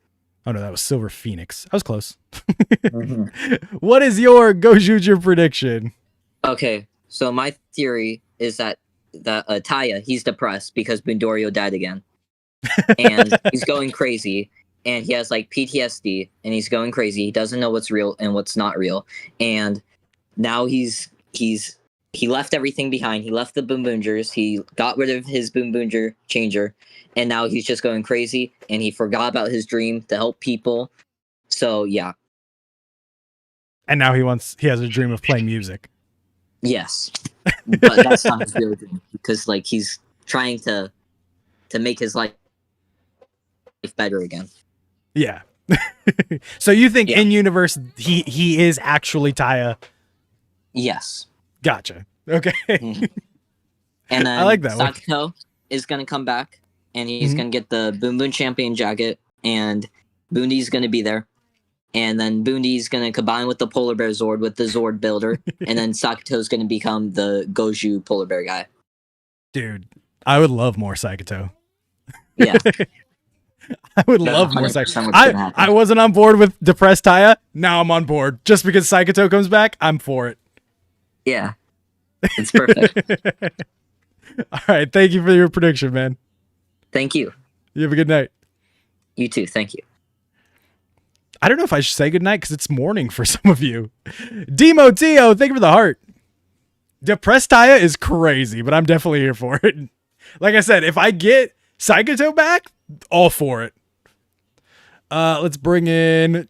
Oh no, that was Silver Phoenix. I was close. Mhm. What is your Gozyuger prediction? Okay, so my theory is that Taya, he's depressed because Bundorio died again, and he's going crazy, and he has like PTSD, and he's going crazy. He doesn't know what's real and what's not real, and now he left everything behind. He left the Boom Boongers. He got rid of his Boom Boonger changer, and now he's just going crazy. And he forgot about his dream to help people. So yeah, And now he has a dream of playing music. yes, but that's not his real dream because like he's trying to make his life better again. Yeah. So you think Yeah. in universe he is actually Taya? Yes. Gotcha. Okay. Mhm. And then I like that one. Sakuto is gonna come back, and he's Mhm. gonna get the Boom Boom Champion jacket, and Boondy's gonna be there. And then Boondy's gonna combine with the Polar Bear Zord with the Zord Builder, and then Sakuto's gonna become the Goju Polar Bear guy. Dude, I would love more Sakuto. Yeah, I would that's love more 100% Sakuto. what's gonna happen. I wasn't on board with depressed Taya. Now I'm on board. Just because Sakuto comes back, I'm for it. Yeah, it's perfect. All right. Thank you for your prediction, man. Thank you. You have a good night. You too. Thank you. I don't know if I should say good night because it's morning for some of you. Demo Tio, thank you for the heart. Depressed Taya is crazy, but I'm definitely here for it. Like I said, if I get Sakuto back, all for it. Let's bring in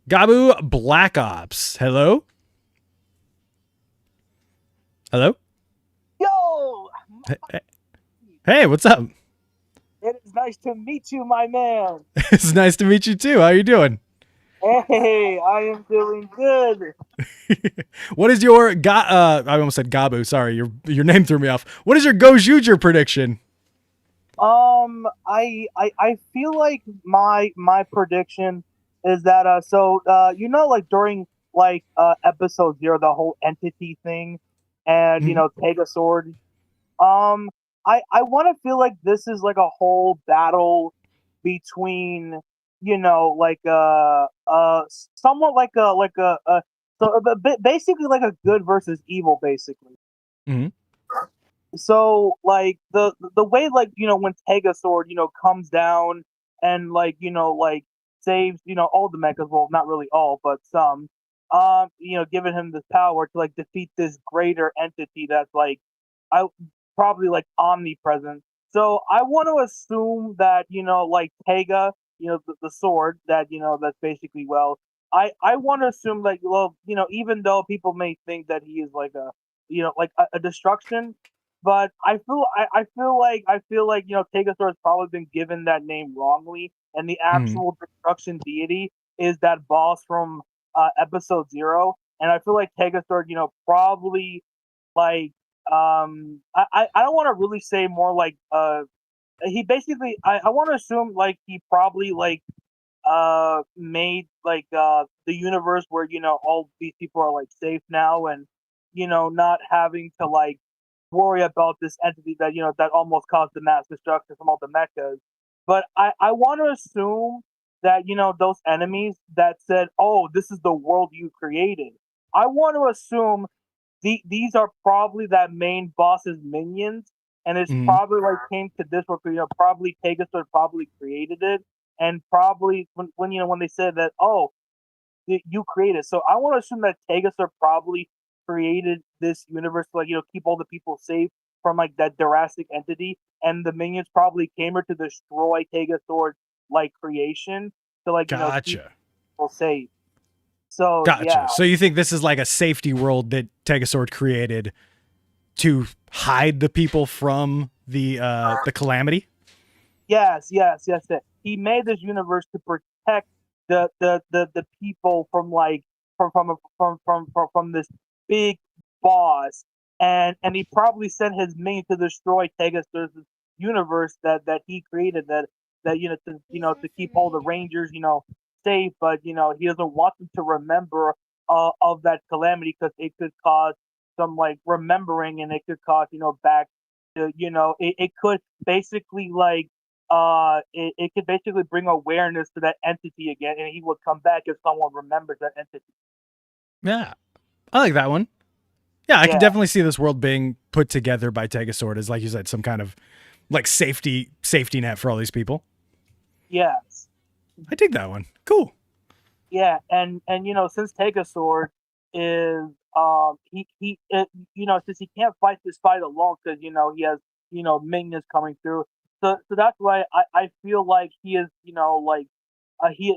Gabu Black Ops. Hello? Hello? Yo, Hey, what's up? it is nice to meet you, my man. It's nice to meet you too. How are you doing? Hey, I am doing good. What is your I almost said Gabu. Sorry, your name threw me off. What is your Gozyuger prediction? I feel like my prediction is that you know, like during episode 0, the whole entity thing, and you know, take a sword. Um, I want to feel like this is like a whole battle between, you know, somewhat basically like a good versus evil, basically. Mhm. So like the way, like, you know, when Sword, you know, comes down and, like, you know, like saves, you know, all the mechas, well, not really all, but some, you know, giving him this power to like defeat this greater entity that's like, I probably like omnipresent. So I want to assume that, you know, like Tega, you know, the sword that, you know, that's basically, well, I want to assume, like, well, you know, even though people may think that he is like a, you know, like a destruction, but I feel like, you know, Tegasor has probably been given that name wrongly, and the actual destruction deity is that boss from episode 0. And I feel like Tegasor, you know, probably like, I don't want to really say more like, he basically, I want to assume like he probably like made like the universe where, you know, all these people are like safe now, and, you know, not having to like worry about this entity that that almost caused the mass destruction from all the mechas. But I want to assume that those enemies that said, "Oh, this is the world you created." I want to assume these are probably that main boss's minions, and it's Mhm. probably like came to this work. Probably Pegasus probably created it, and probably when they said that, "Oh, you created." So I want to assume that Tegasor probably created this universe to keep all the people safe from like that Jurassic entity, and the minions probably came here to destroy Tegasor's creation to keep Gotcha. people safe. So Gotcha. yeah, So you think this is like a safety world that Tegasord created to hide the people from the calamity? yes. He made this universe to protect the people from from this big boss, and he probably sent his minion to destroy Tegasus' universe that he created that to keep all the Rangers safe, but he doesn't want them to remember of that calamity because it could cause some remembering, and it could cause back to it could basically it could basically bring awareness to that entity again, and he would come back if someone remembers that entity. Yeah. I like that one. Yeah, I can Yeah. definitely see this world being put together by Tegasord as, like you said, some kind of like safety net for all these people. Yes. I dig that one. Cool. Yeah, and since Tegasord is since he can't fight this fight alone because he has minions coming through, so that's why I feel like he is when he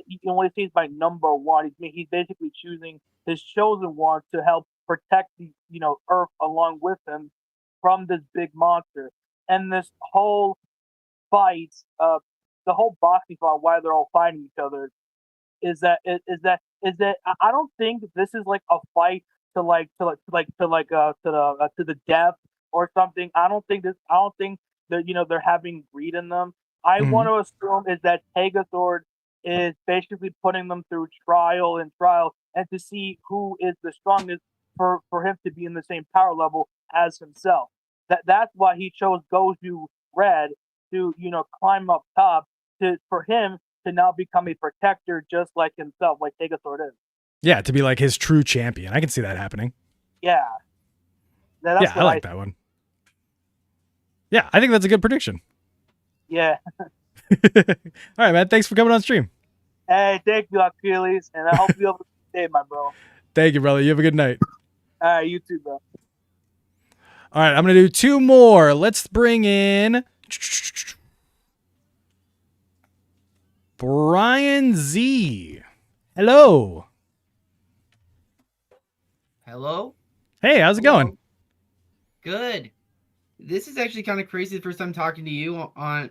says by number one, he's basically choosing his chosen one to help protect the Earth along with him from this big monster. And this whole fight, the whole boxing fight, why they're all fighting each other, is that I don't think this is like a fight to the death or something. I don't think that they're having greed in them. I want Mhm. to assume is that Pegasus is basically putting them through trial and trial, and to see who is the strongest for him to be in the same power level as himself. That's why he chose Gozu Red to climb up top for him to now become a protector just like himself, like Tegasord is. Yeah, to be like his true champion. I can see that happening. Yeah. Yeah, That's I what like that one. Yeah, I think that's a good prediction. Yeah. All right, man. Thanks for coming on stream. Hey, thank you, Achilles, and I hope you have a good day, my bro. Thank you, brother. You have a good night. All right, you too, bro. All right, I'm going to do two more. Let's bring in Brian Z. Hello. Hello? Hey, how's it going? Good. This is actually kind of crazy the first time talking to you on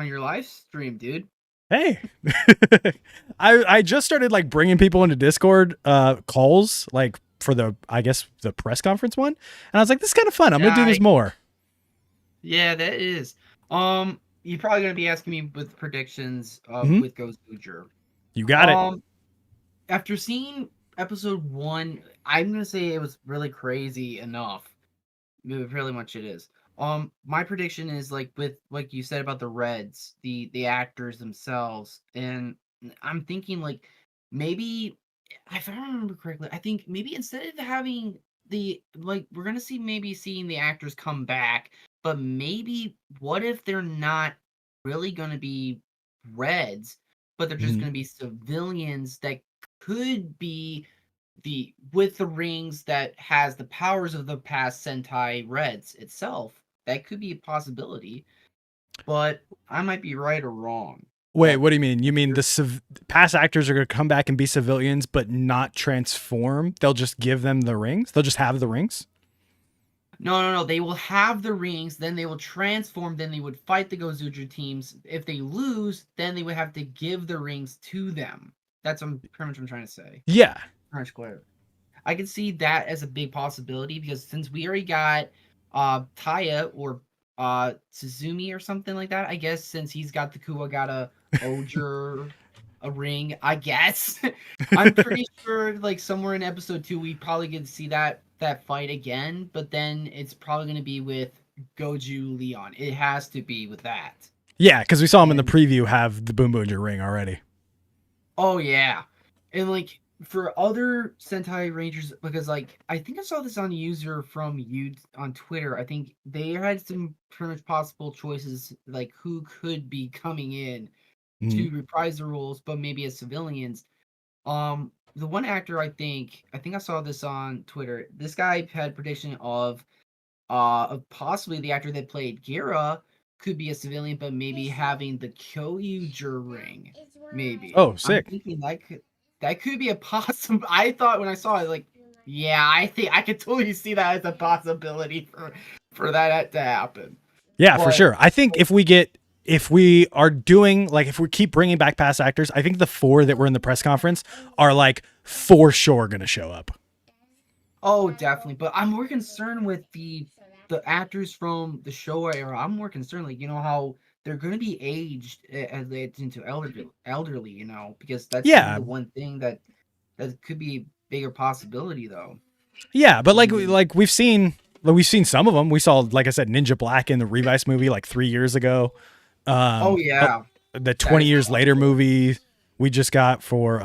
your live stream, dude. Hey. I just started like bringing people into Discord calls like for the press conference one. And I was like, this is kind of fun. I'm going to do this more. Yeah, that is. You're probably going to be asking me with predictions with Gozyuger. You got it. After seeing episode 1, I'm going to say it was really crazy enough. Really much it is. My prediction is like with like you said about the Reds, the actors themselves, and I'm thinking like maybe if I remember correctly, I think maybe instead of having we're gonna seeing the actors come back, but maybe what if they're not really gonna be Reds, but they're just gonna be civilians that could be with the rings that has the powers of the past Sentai Reds itself. That could be a possibility, but I might be right or wrong. Wait, what do you mean? You mean the past actors are going to come back and be civilians but not transform? They'll just give them the rings? They'll just have the rings? No. They will have the rings, then they will transform, then they would fight the Gozyuger teams. If they lose, then they would have to give the rings to them. That's pretty much what I'm trying to say. Yeah. I can see that as a big possibility because since we already got Taya or Suzumi or something like that, I guess since he's got the Kuwagata Oger a ring, I guess. I'm pretty sure like somewhere in episode 2 we probably get to see that fight again, but then it's probably gonna be with Goju Leon. It has to be with that. Yeah, because we saw him in the And- preview have the Boom Boonger ring already. Oh yeah. And like for other Sentai Rangers, because like I think I saw this on a user from you on Twitter. I think they had some pretty much possible choices, like who could be coming in Mhm. to reprise the roles, but maybe as civilians. The one actor I think I saw this on Twitter. This guy had prediction of possibly the actor that played Gira could be a civilian, but maybe having the Gozyuger ring. Maybe. Oh, I'm sick. thinking that could be a possible. I thought when I saw it, like, yeah, I think I could totally see that as a possibility for that to happen. Yeah, for But- sure. I think if we are doing like if we keep bringing back past actors, I think the 4 that were in the press conference are like for sure going to show up. Oh, definitely. But I'm more concerned with the actors from the Showa era. I'm more concerned, like, you know, how they're going to be aged as they get into elderly, you know, because that's gonna Yeah. be the one thing that could be a bigger possibility, though. Yeah, but like Mhm. we've seen some of them. We saw, like I said, Ninja Black in the Revice movie like 3 years ago. Oh yeah, The 20 is years later movie we just got for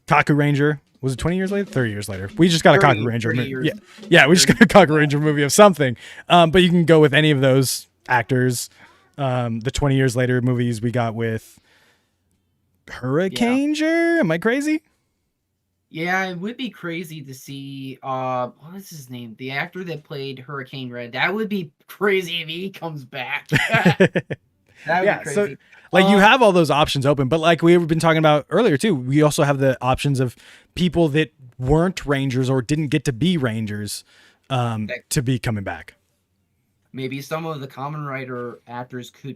Kaku Ranger. Was it 20 years later? 30 years later. We just got a 30 Kaku Ranger. 30 movie. years. Yeah, we just got a Kaku Ranger movie of something. But you can go with any of those actors. The 20 years later movies we got with Hurricaneger. Am I crazy? Yeah, it would be crazy to see what is his name? The actor that played Hurricane Red. That would be crazy if he comes back. That would Yeah, be so crazy. like you have all those options open, but like we've been talking about earlier too, we also have the options of people that weren't Rangers or didn't get to be Rangers to be coming back. Maybe some of the Common Rider actors would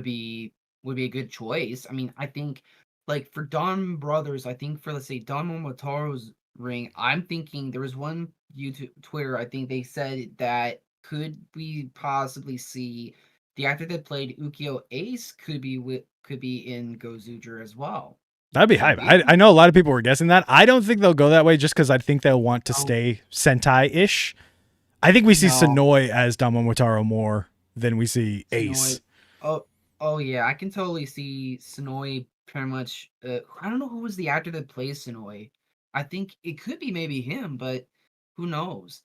be a good choice. I mean, I think like for Don Brothers, I think for let's say Don Momotaro's ring, I'm thinking there was one YouTube Twitter, I think they said that could we possibly see the actor that played Ukyo Ace could be in Gozyuger as well. That'd be hype. I know a lot of people were guessing that. I don't think they'll go that way just because I think they'll want to stay Sentai-ish. I think we see No. Sonoi as Don Momotaro more than we see Ace. Oh yeah, I can totally see Sonoi pretty much. I don't know who was the actor that plays Sonoi. I think it could be maybe him, but who knows?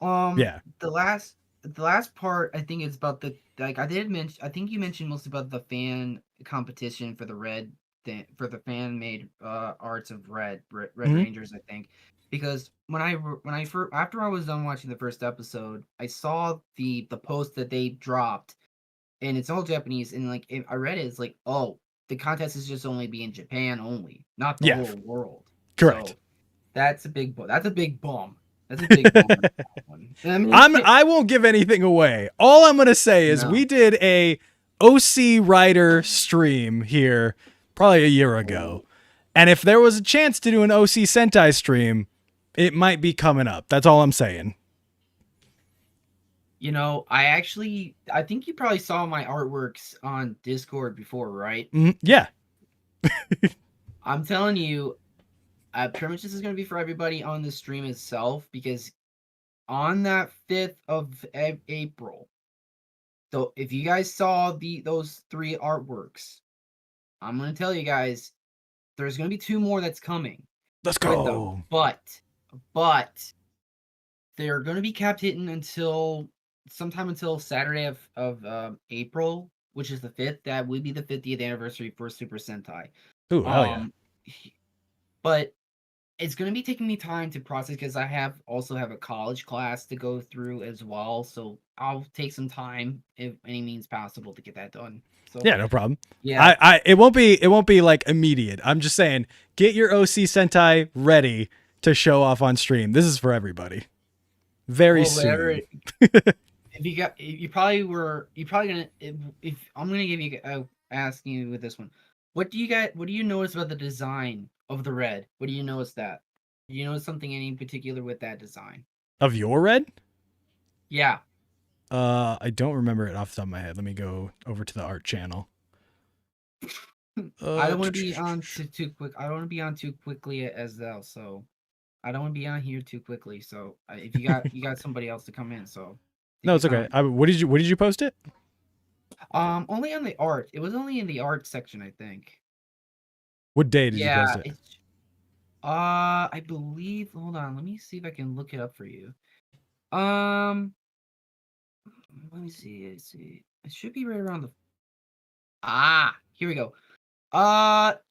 Yeah. The last part I think is about the like I did mention. I think you mentioned mostly about the fan competition for the red thing for the fan made arts of Red Mhm. Rangers. I think because when I first after I was done watching the first episode, I saw the post that they dropped and it's all Japanese. And like I read it, it's like, oh, the contest is just only be in Japan only, not the Yeah. whole world. Correct. So that's a big That's a big bum. That's a big bum. on that one. I mean, I won't give anything away. All I'm gonna say is No. we did a OC Rider stream here probably a year ago. And if there was a chance to do an OC Sentai stream, it might be coming up. That's all I'm saying. you know, I think you probably saw my artworks on Discord before, right? Yeah. I'm telling you, pretty much this is going to be for everybody on the stream itself because on that 5th of April, so if you guys saw those 3 artworks, I'm going to tell you guys, there's going to be 2 more that's coming. Let's with go. them. But they're going to be kept hidden sometime until Saturday of April, which is the 5th. That would be the 50th anniversary for Super Sentai. Ooh, hell yeah. But it's going to be taking me time to process because I also have a college class to go through as well. So I'll take some time, if any means possible, to get that done. So Yeah, no problem. yeah, It won't be like immediate. I'm just saying, get your OC Sentai ready to show off on stream. This is for everybody. Very soon. you probably gonna if I'm gonna give you asking you with this one, what do you notice about the design of the red? What do you notice that? Do you notice something in particular with that design? Of your red? Yeah. I don't remember it off the top of my head. Let me go over to the art channel. I don't want to be on too quick. I don't want to be on too quickly as well. So I don't want to be on here too quickly. So if you got somebody else to come in, so take No, your it's okay. time. What did you post it? Only on the art. It was only in the art section, I think. What day did you Yeah, post it? it's I believe. Hold on, let me see if I can look it up for you. Let me see. Let's see. It should be right around the. Here we go.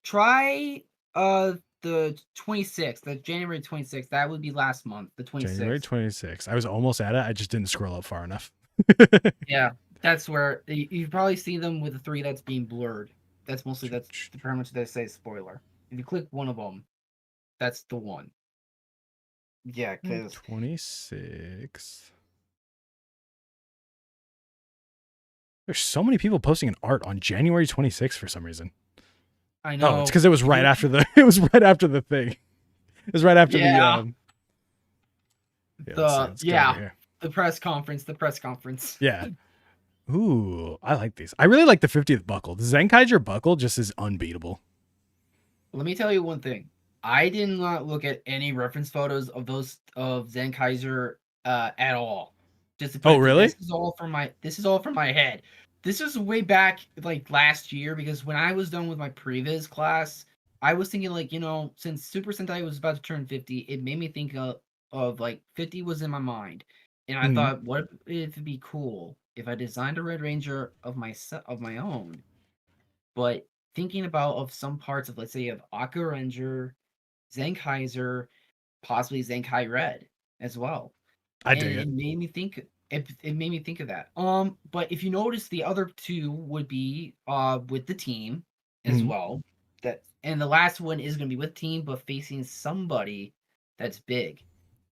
Try the 26th, the January 26th. That would be last month, the 26th. January 26th. I was almost at it. I just didn't scroll up far enough. Yeah, that's where you've probably seen them with the 3 that's being blurred. That's pretty much they say spoiler. If you click one of them, that's the one. Yeah, because 26. There's so many people posting an art on January 26th for some reason. I know. Oh, it's because it was right after the. It was right after the thing. It was right after Yeah. let's go over here. The press conference. The press conference. Yeah. Ooh, I like these. I really like the 50th buckle. The Zenkaiser buckle just is unbeatable. Let me tell you one thing. I did not look at any reference photos of those of Zenkaiser at all. Just to put Oh, really? This is all from my head. This was way back like last year because when I was done with my previous class, I was thinking like, since Super Sentai was about to turn 50, it made me think of like 50 was in my mind. And I thought, what if it'd be cool if I designed a Red Ranger of my own, but thinking about of some parts of, let's say, of Aqua Ranger, Zenkaiser, possibly Zenkai Red as well. I dig it. It made me think. It made me think of that. But if you notice, the other 2 would be with the team as well. And the last one is going to be with team, but facing somebody that's big.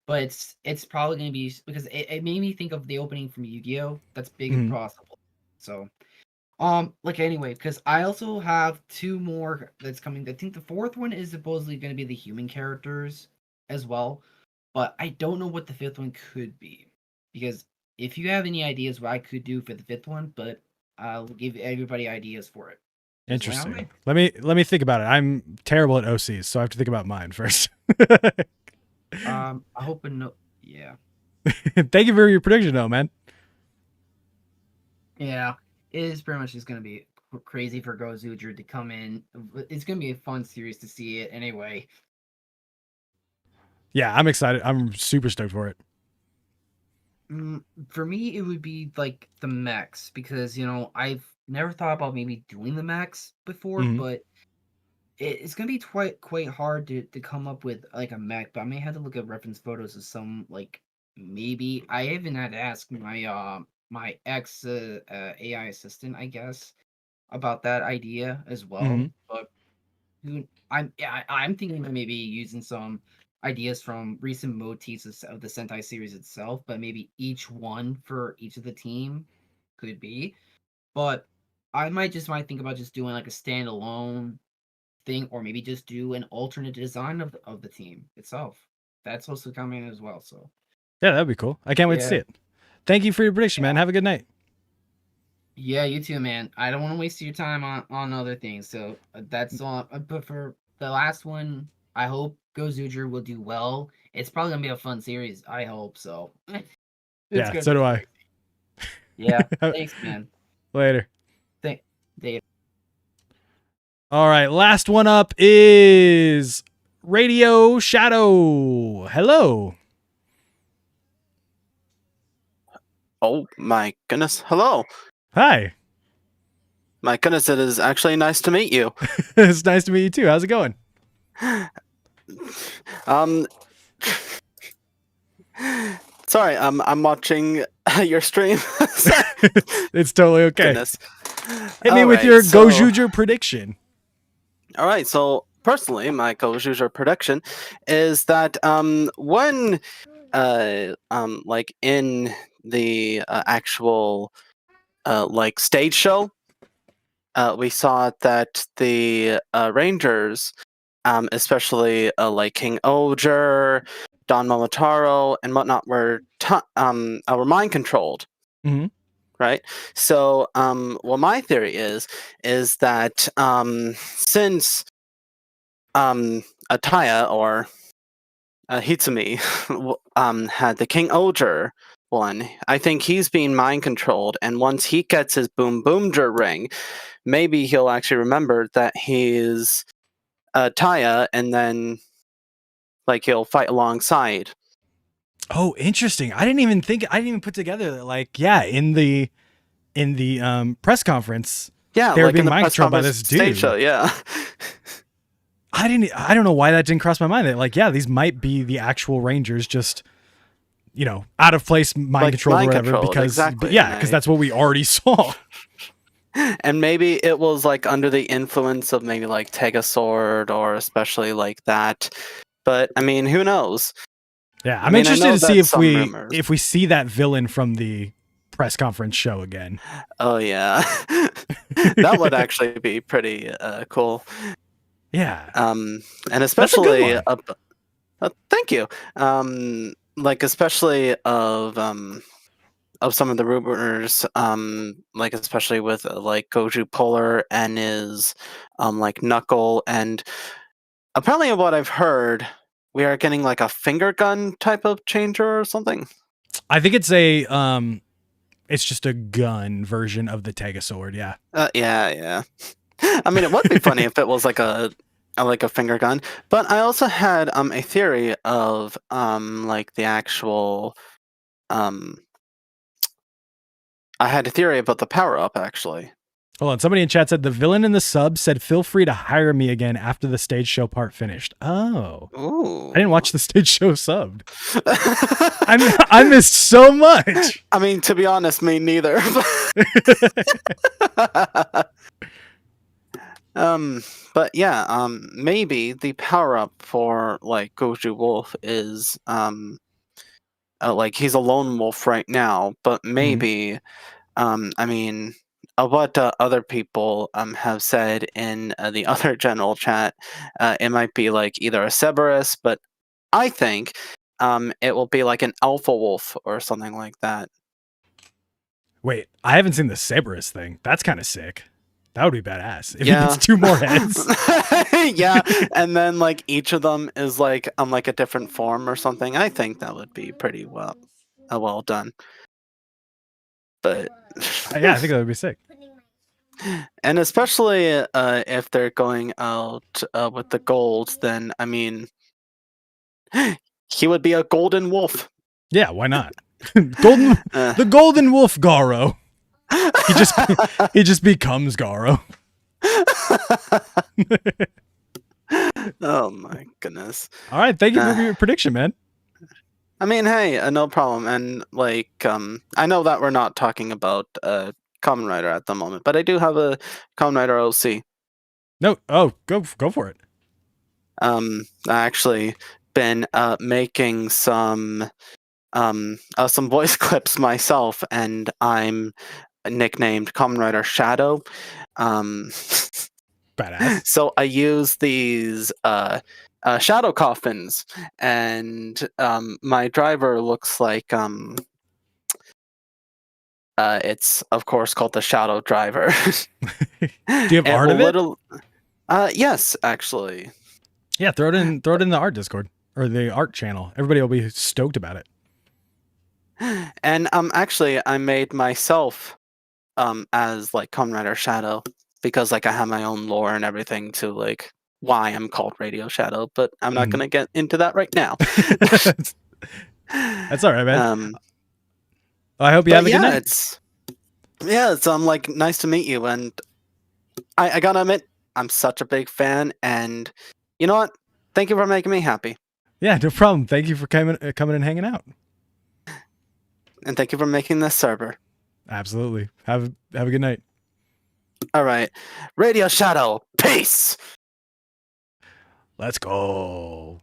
But it's probably going to be because it made me think of the opening from Yu-Gi-Oh! That's big and possible. So, anyway, because I also have 2 more that's coming. I think the 4th one is supposedly going to be the human characters as well, but I don't know what the 5th one could be. Because if you have any ideas what I could do for the 5th one, but I'll give everybody ideas for it. Interesting. Let me think about it. I'm terrible at OCs, so I have to think about mine first. I hope yeah. Thank you for your prediction, though, man. Yeah, it is pretty much just gonna be crazy for Gozyuger to come in. It's gonna be a fun series to see it anyway. Yeah, I'm excited. I'm super stoked for it. For me, it would be like the mechs because I've never thought about maybe doing the mechs before, but it's gonna be quite hard to come up with like a mech. But I may have to look at reference photos of some like maybe I even had to ask my my ex AI assistant, I guess, about that idea as well. But I'm thinking of maybe using some ideas from recent motifs of the Sentai series itself, but maybe each one for each of the team could be. But I might think about just doing like a standalone thing, or maybe just do an alternate design of the team itself. That's also coming as well. So yeah, that'd be cool. I can't wait to see it. Thank you for your prediction, man. Have a good night. Yeah, you too, man. I don't want to waste your time on other things. So that's all. But for the last one, I hope Gozyuger will do well. It's probably gonna be a fun series. I hope so. Yeah, so do I. Yeah, thanks, man. Later. Dave. All right, last one up is Radio Shadow. Hello. Oh my goodness. Hello. Hi. My goodness, it is actually nice to meet you. It's nice to meet you too. How's it going? Sorry, I'm watching your stream. It's totally okay. Goodness. Hit me with your Gozyuger prediction. All right, so personally, my Gozyuger prediction is that when like in the actual like stage show, we saw that the Rangers, especially like King Oger, Don Momotaro, and whatnot, were mind controlled. right? So, what my theory is that since Ataya or Hitsumi had the King Oger one, I think he's being mind controlled, and once he gets his Boom Boomger ring, maybe he'll actually remember that he's Taya, and then like he'll fight alongside. Oh, interesting. I didn't even put together that, like, yeah, in the press conference, Yeah, they were like being in the mind press controlled by conference this stage dude. show, yeah. I don't know why that didn't cross my mind. That, like, yeah, these might be the actual Rangers, just, you know, out of place, mind Like, controlled or mind whatever. controlled, Because exactly, yeah, and because that's what we already saw. And maybe it was like under the influence of maybe like Tegasword or especially like that. But I mean, who knows? Yeah, I I'm mean, I interested know to see that's if some we rumors. see that villain from the press conference show again. Oh yeah, that would actually be pretty cool. Yeah, And that's a especially good one. thank you. Like especially of some of the rumors, like especially with like Goju Polar and his like Knuckle, and apparently what I've heard, we are getting like a finger gun type of changer or something. I think it's just a gun version of the Tegasword. Yeah. Yeah. I mean, it would be funny if it was like a finger gun, but I also had a theory of like the actual I had a theory about the power up actually. Hold on. Somebody in chat said the villain in the sub said, "Feel free to hire me again after the stage show part finished." Oh, Ooh. I didn't watch the stage show subbed. I missed so much. I mean, to be honest, me neither. But yeah, maybe the power up for like Goju Wolf is like he's a lone wolf right now, but maybe I mean what other people have said in the other general chat, it might be like either a Cerberus, but I think it will be like an alpha wolf or something like that. Wait, I haven't seen the Cerberus thing. That's kind of sick. That would be badass if Yeah. he gets 2 more heads. Yeah, and then like each of them is like a different form or something. I think that would be pretty well done. But Yeah, I think that would be sick. and especially if they're going out with the gold, then I mean, he would be a golden wolf. Yeah, why not? The golden wolf Garo. He just becomes Garo. Oh my goodness! All right, thank you for your prediction, man. I mean, hey, no problem. And like, I know that we're not talking about Kamen Rider at the moment, but I do have a Kamen Rider OC. No, go for it. I actually been making some voice clips myself, and I'm nicknamed Kamen Rider Shadow. Badass. So I use these shadow coffins, and my driver looks like it's of course called the Shadow Driver. Do you have art of it? Yes, actually. Yeah, throw it in the art Discord or the art channel. Everybody will be stoked about it. And actually I made myself as like Kamen Rider Shadow, because like I have my own lore and everything to like why I'm called Radio Shadow, but I'm not gonna get into that right now. That's all right, man. I hope you have a good night. It's like nice to meet you, and I gotta admit, I'm such a big fan, and you know what? Thank you for making me happy. Yeah, no problem. Thank you for coming and hanging out. And thank you for making this server. Absolutely. Have a good night. All right. Radio Shadow, peace. Let's go.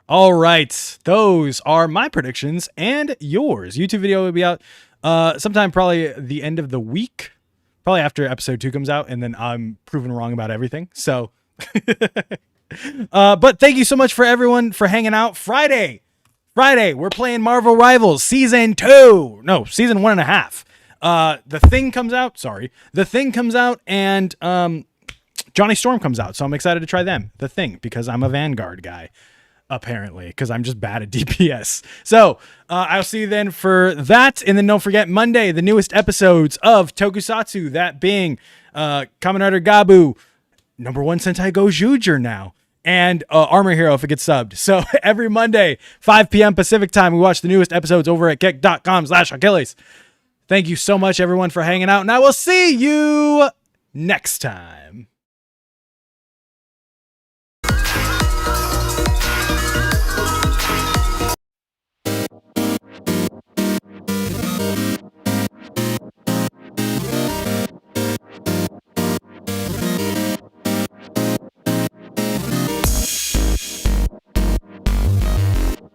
All right. Those are my predictions and yours. YouTube video will be out sometime probably the end of the week, probably after episode 2 comes out, and then I'm proven wrong about everything. So, but thank you so much for everyone for hanging out. Friday, we're playing Marvel Rivals season 2. No, season 1.5. The Thing comes out. Sorry. The Thing comes out, and Johnny Storm comes out. So I'm excited to try them. The Thing, because I'm a Vanguard guy, apparently, because I'm just bad at DPS. So I'll see you then for that. And then don't forget, Monday, the newest episodes of Tokusatsu, that being Kamen Rider Gabu, #1 Sentai Gozyuger now, and Armor Hero if it gets subbed. So every Monday, 5 p.m. Pacific time, we watch the newest episodes over at geek.com/Achilles. Thank you so much, everyone, for hanging out, and I will see you next time.